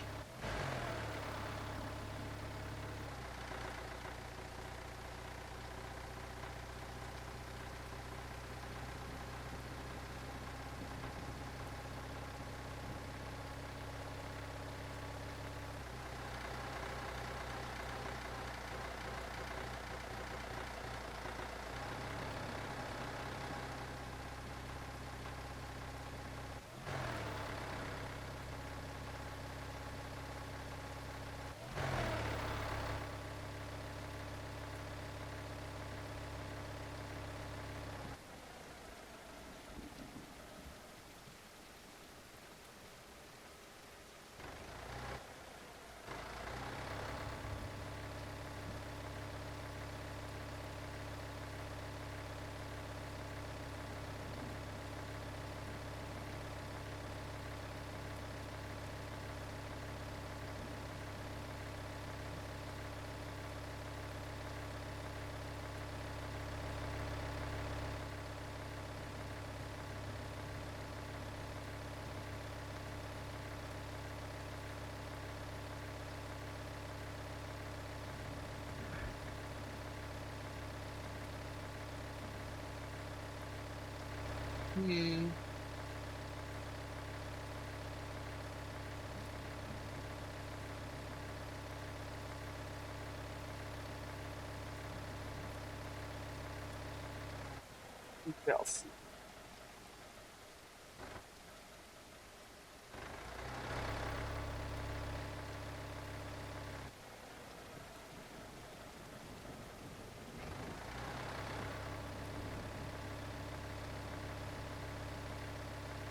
Hmm. Who else?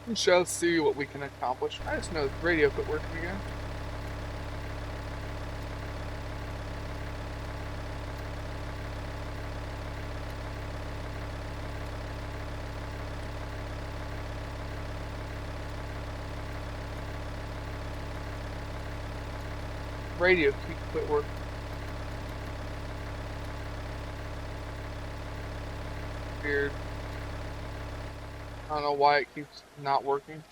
We shall see what we can accomplish. I just know the radio quit working again. Radio quit working. Weird. I don't know why it keeps not working.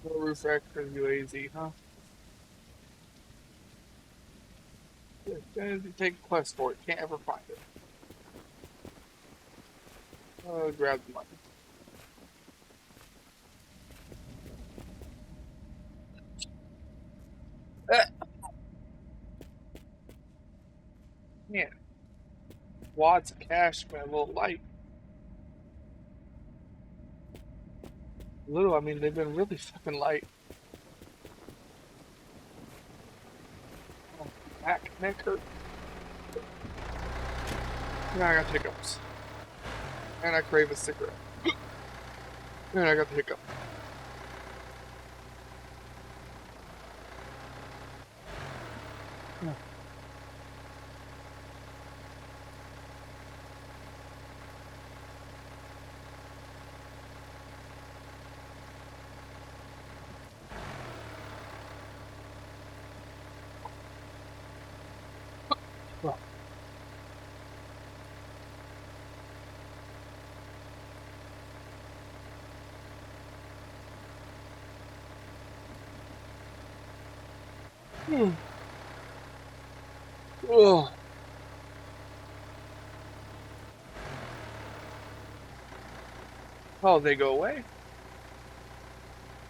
No roof rack for UAZ, huh? You take a quest for it. Can't ever find it. Grab the money. Ah, man, wads of cash, man, a little light. Little, I mean, they've been really fucking light. Oh, back, neck hurt. Now I got the hiccups. And I crave a cigarette. And I got the hiccup. Oh. Hmm. Oh. Oh, they go away?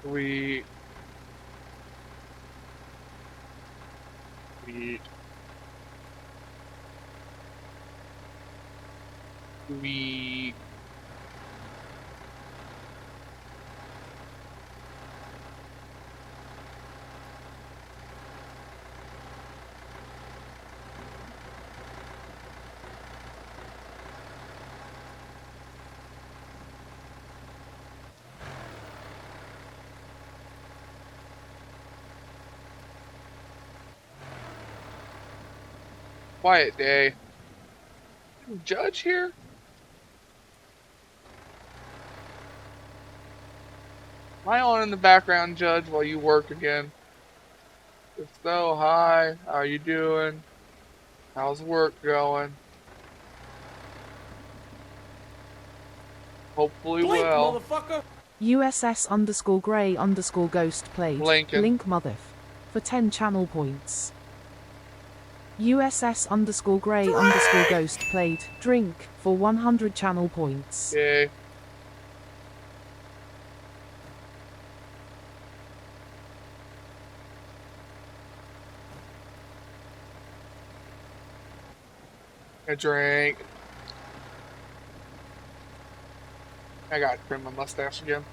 We Sweet. Sweet. Quiet day. Judge here? Am I on in the background, Judge, while you work again? If so, hi. How are you doing? How's work going? Hopefully Blink, well. motherfucker! USS_Grey_Ghost played. Blinking. Blink Motherf. For 10 channel points. USS_Grey_Ghost played. Drink. For 100 channel points. Yay. A drink. I gotta trim my mustache again.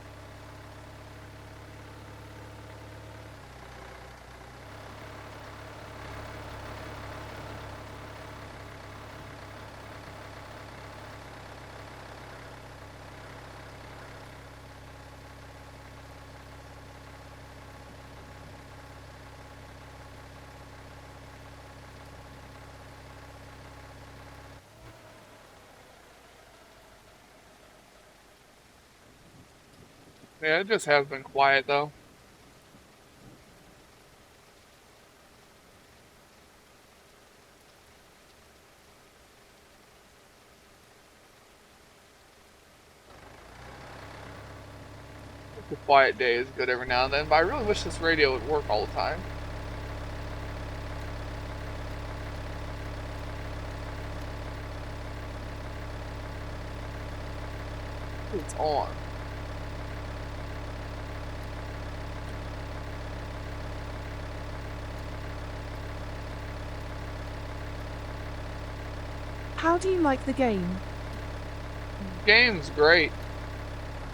Yeah, it just has been quiet though. A quiet day is good every now and then, but I really wish this radio would work all the time. It's on. How do you like the game? Game's great.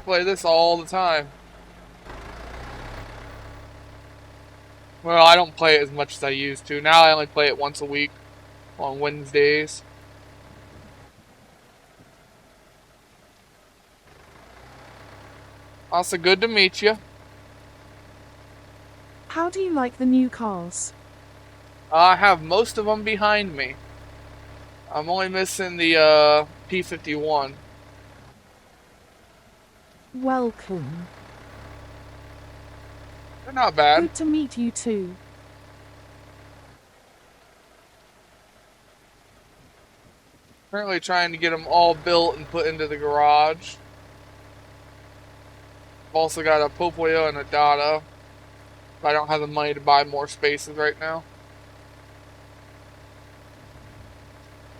Play this all the time. Well, I don't play it as much as I used to. Now I only play it once a week on Wednesdays. Also, good to meet you. How do you like the new cars? I have most of them behind me. I'm only missing the P51. Welcome. They're not bad. Good to meet you too. Currently trying to get them all built and put into the garage. I've also got a Popoyo and a Dada. But I don't have the money to buy more spaces right now.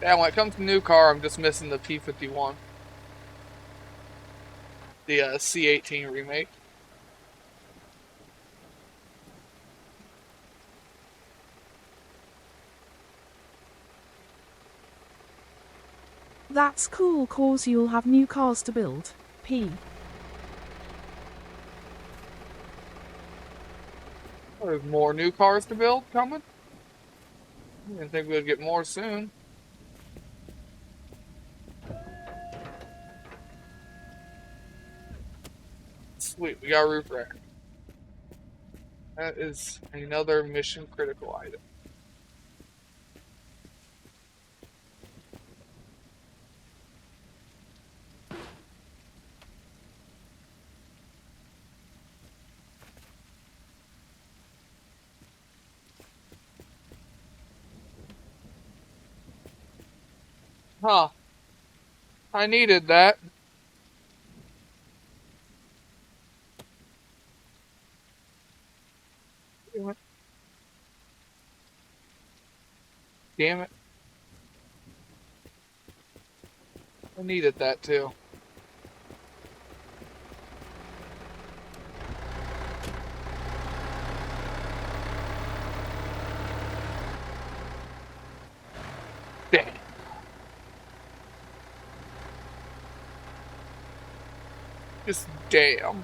Yeah, when it comes to new car, I'm just missing the P51. The C18 remake. That's cool cause you'll have new cars to build. P. There's more new cars to build coming. I didn't think we'd get more soon. Sweet, we got a roof rack. That is another mission critical item. Huh. I needed that. Damn it. Damn it. I needed that too. Damn. Just damn.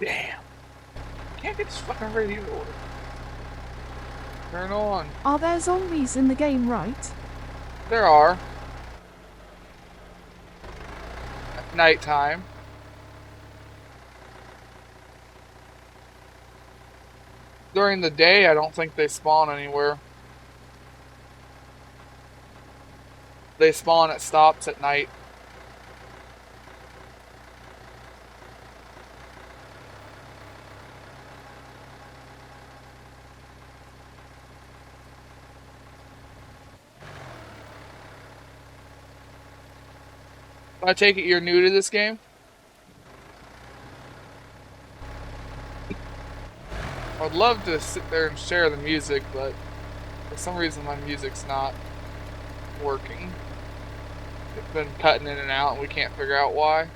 Damn. Can't get this fucking radio to work. Turn on. Are there zombies in the game, right? There are. At nighttime. During the day, I don't think they spawn anywhere. They spawn at stops at night. I take it you're new to this game? I'd love to sit there and share the music, but for some reason my music's not working. It's been cutting in and out and we can't figure out why.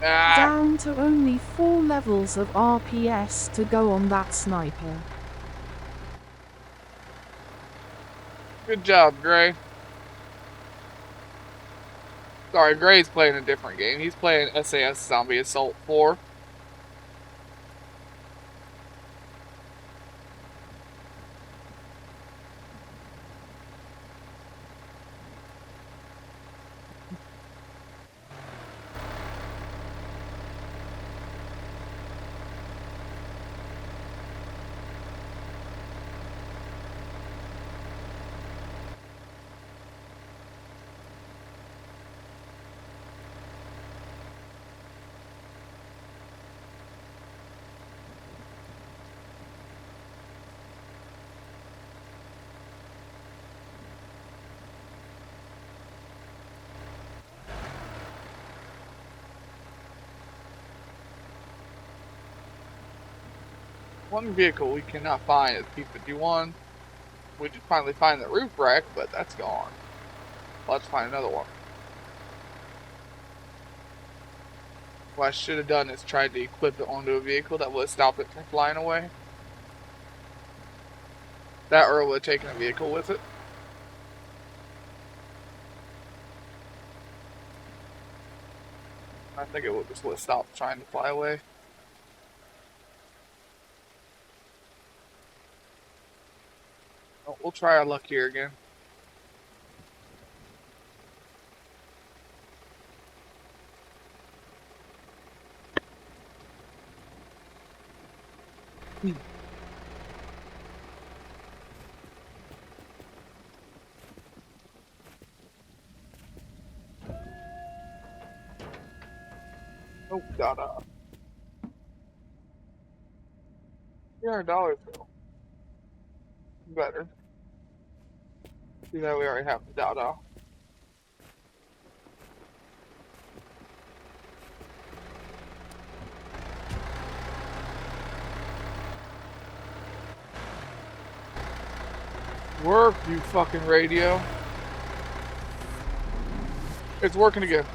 Ah, Down to only 4 levels of RPS to go on that sniper. good job, Gray. Sorry, Gray's playing a different game. He's playing SAS Zombie Assault 4. One vehicle we cannot find is P-51. We did finally find the roof rack, but that's gone. Let's find another one. What I should have done is tried to equip it onto a vehicle that would have stopped it from flying away. That or would have taken a vehicle with it. I think it would just would have stopped trying to fly away. Oh, we'll try our luck here again. Oh, Dada. $300 bill. Better. See that we already have the Dada. Work, you fucking radio. It's working again.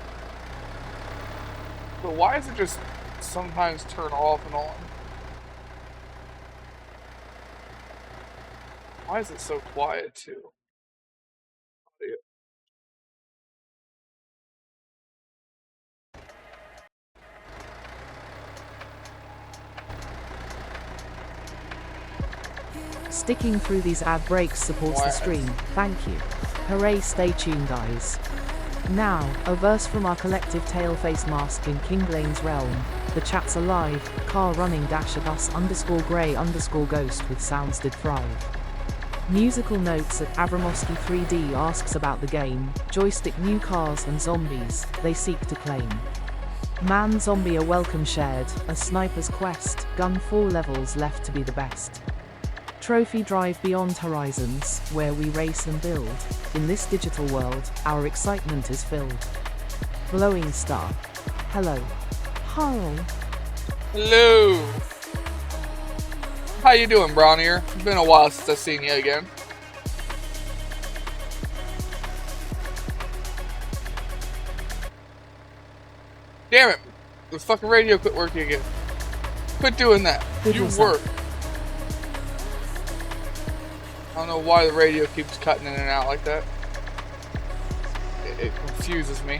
But why does it just sometimes turn off and on? Why is it so quiet too? Sticking through these ad breaks supports the stream. Thank you. Hooray, stay tuned, guys. Now, a verse from our collective tail-face mask in King Blaine's realm. The chat's alive, car running dash at us _grey_ghost with sounds did thrive. Musical notes at Avramovsky 3D asks about the game, joystick, new cars and zombies, they seek to claim. Man zombie a welcome shared, a sniper's quest, gun 4 levels left to be the best. Trophy drive beyond horizons, where we race and build. In this digital world, our excitement is filled. Glowing star. Hello. Hi. Hello. How you doing, Bronnier? It's been a while since I've seen you again. Damn it! The fucking radio quit working again. Quit doing that. You work. I don't know why the radio keeps cutting in and out like that. It confuses me.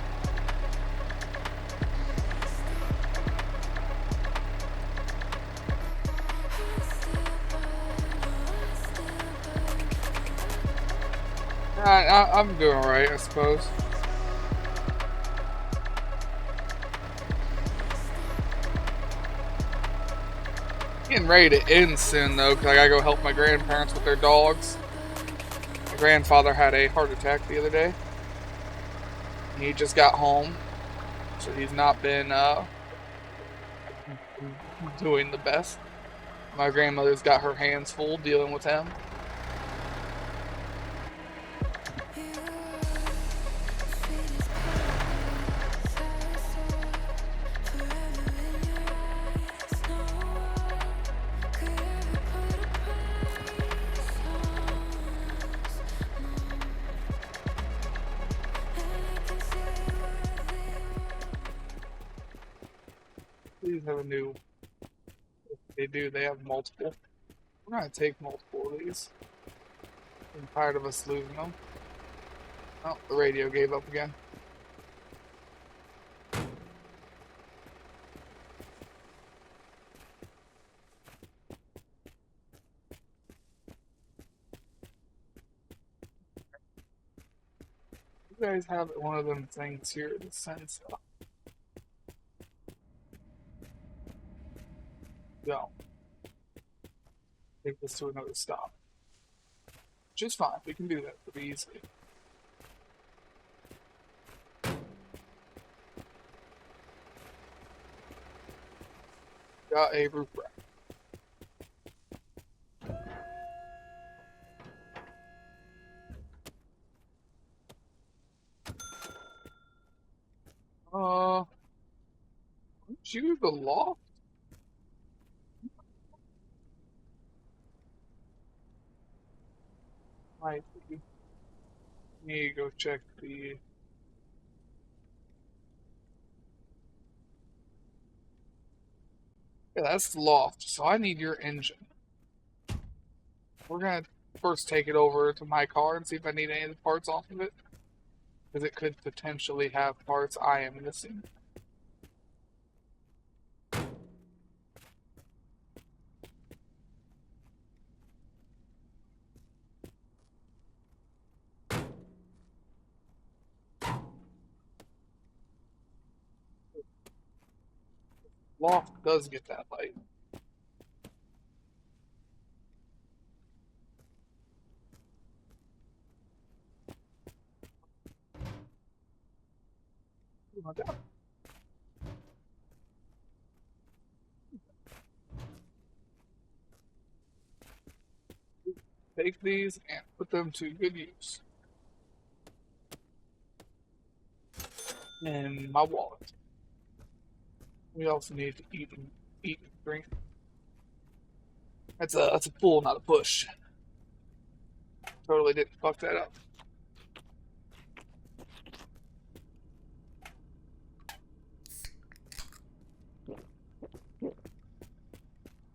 I'm doing alright, I suppose. Getting ready to end soon though, because I gotta go help my grandparents with their dogs. My grandfather had a heart attack the other day. He just got home, so he's not been doing the best. My grandmother's got her hands full dealing with him. Please have a new. If they do, they have multiple. We're gonna take multiple of these. I'm tired of us losing them. Oh, the radio gave up again. You guys have one of them things here that sends stuff. Go. Take this to another stop. Which is fine. We can do that pretty easily. Got a roof rack. Aren't you the loft? Might be. Need to go check the. Yeah, that's the loft. So I need your engine. We're gonna first take it over to my car and see if I need any of the parts off of it. Because it could potentially have parts I am missing. Loft does get that light. Oh my God. Take these and put them to good use. And my wallet. We also need to eat and drink. That's a pull, not a push. Totally didn't fuck that up.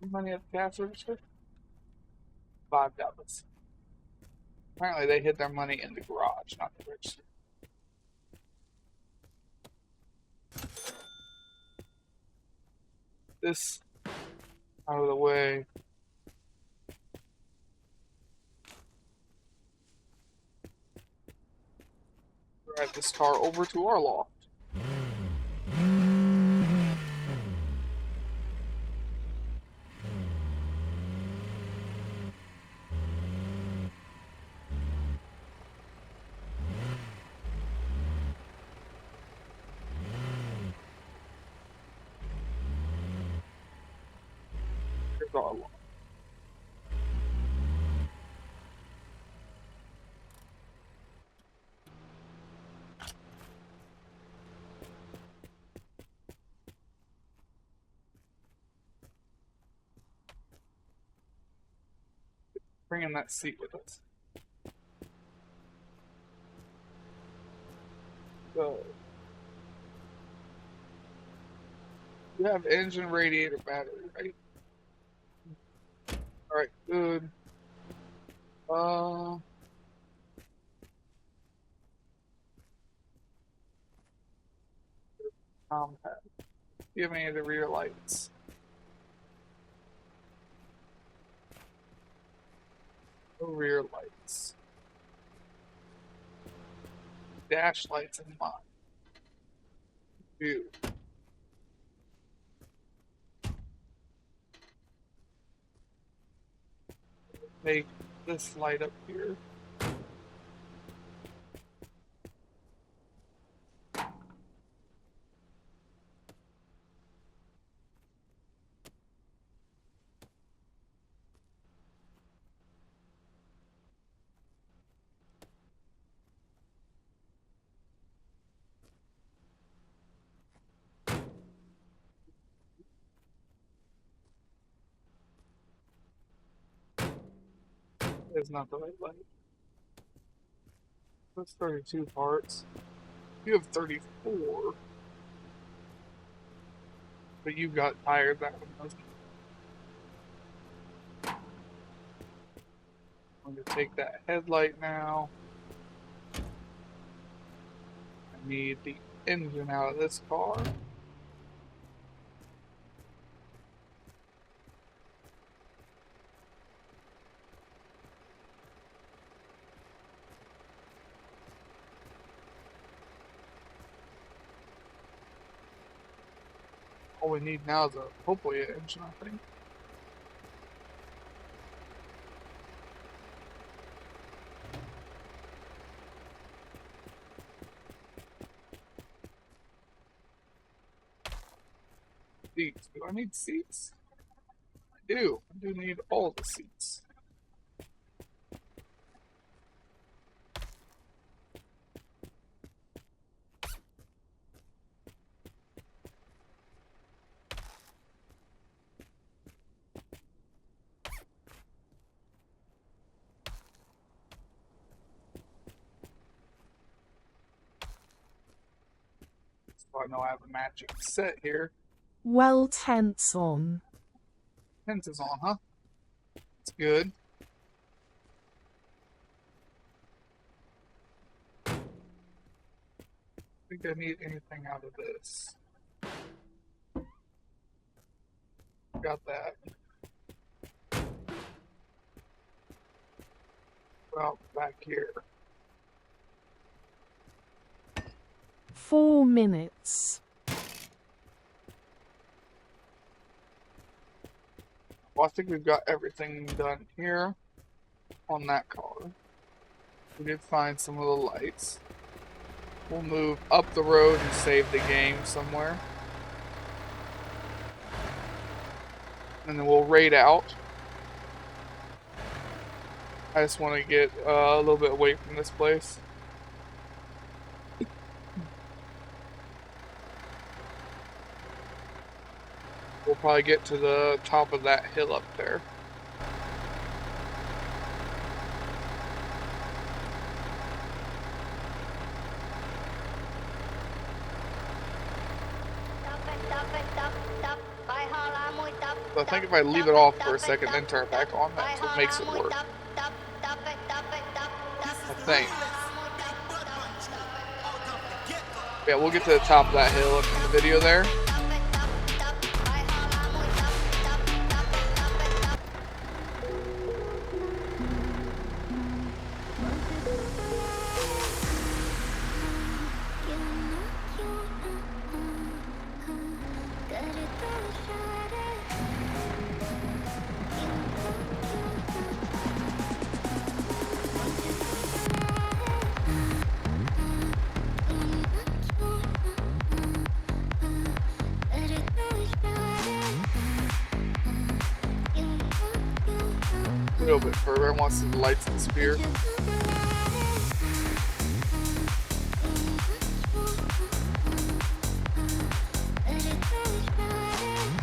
Money at the cash register? $5. Apparently they hid their money in the garage, not the register. This out of the way. Drive this car over to our loft. car alarm. Bring in that seat with us. So, you have engine, radiator, battery, right? All right, good. Compact. Do you have any of the rear lights? No rear lights. Dash lights in mine. Do. Make this light up here. It's not the right light. That's 32 parts. You have 34. But you got tired that one. I'm going to take that headlight now. I need the engine out of this car. All we need now is hopefully an engine, I think. Seats. Do I need seats? I do. I do need all the seats. So I know I have a matching set here. Well, tents on. Tent is on, huh? It's good. I think I need anything out of this. Got that. Well, back here. 4 minutes. Well, I think we've got everything done here on that car. We did find some of the lights. We'll move up the road and save the game somewhere. And then we'll raid out. I just want to get a little bit away from this place. We'll probably get to the top of that hill up there. So I think if I leave it off for a second, then turn it back on, that's what makes it work. I think. Yeah, we'll get to the top of that hill in the video there. go a bit further. I want to see the lights disappear.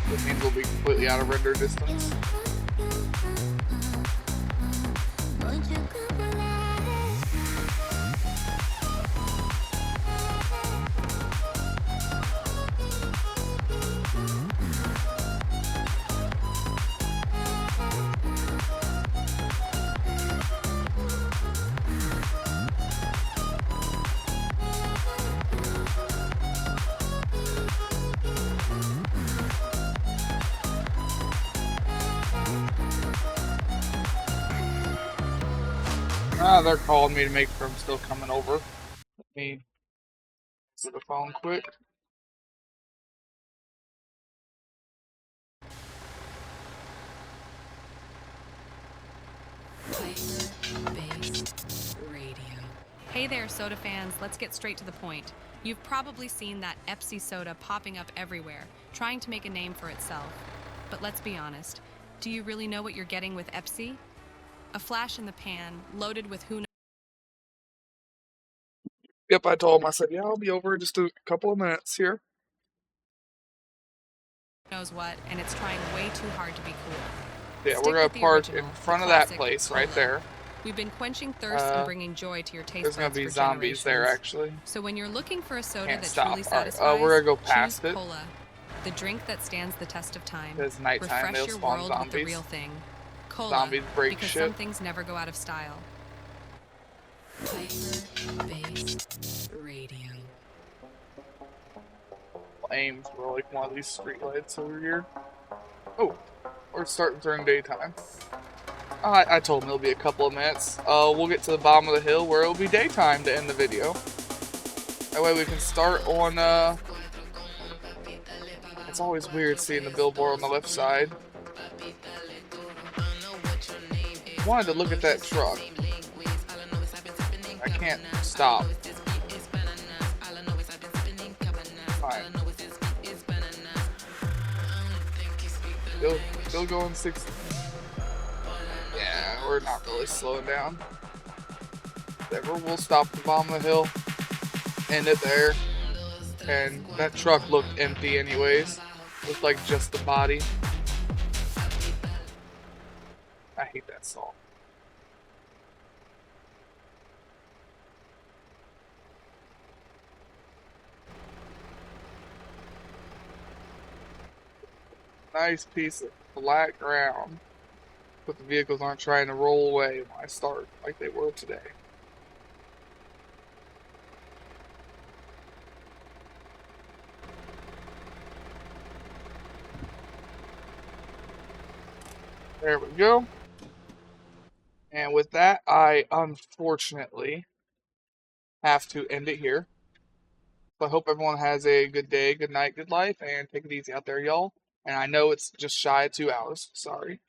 That means we'll be completely out of render distance. They're calling me to make sure I'm still coming over. Let me answer the phone quick. Hyper-based radio. Hey there, soda fans. Let's get straight to the point. You've probably seen that ep30 soda popping up everywhere, trying to make a name for itself. But let's be honest. Do you really know what you're getting with ep30? A flash in the pan, loaded with who Yep, I told him. I said, yeah, I'll be over in just a couple of minutes here. knows what, and it's trying way too hard to be cool. Yeah, Stick we're going with to the park original, in front the of that classic place right cola. there. We've been quenching thirst and bringing joy to your taste There's going buds to be for zombies there, generations. actually. So when you're looking for a soda Can't that stop. truly All right, satisfies, we're going to go past choose it. cola, the drink that stands the test of time. It's nighttime. Refresh They'll your spawn world zombies. with the real thing. Cola, Zombies break because shit. some things never go out of style. Hyper-based radio. Aim for like one of these streetlights over here. Oh, we're starting during daytime. I told him it'll be a couple of minutes. We'll get to the bottom of the hill where it'll be daytime to end the video. That way we can start on, it's always weird seeing the billboard on the left side. I wanted to look at that truck. I can't stop. Fine. Still going 60. Yeah, we're not really slowing down. Whatever, we'll stop at the bottom of the hill, end it there. And that truck looked empty anyways. Looked like just the body. I hate that song. Nice piece of flat ground. But the vehicles aren't trying to roll away when I start like they were today. There we go. And with that, I unfortunately have to end it here. So I hope everyone has a good day, good night, good life, and take it easy out there, y'all. And I know it's just shy of 2 hours. Sorry.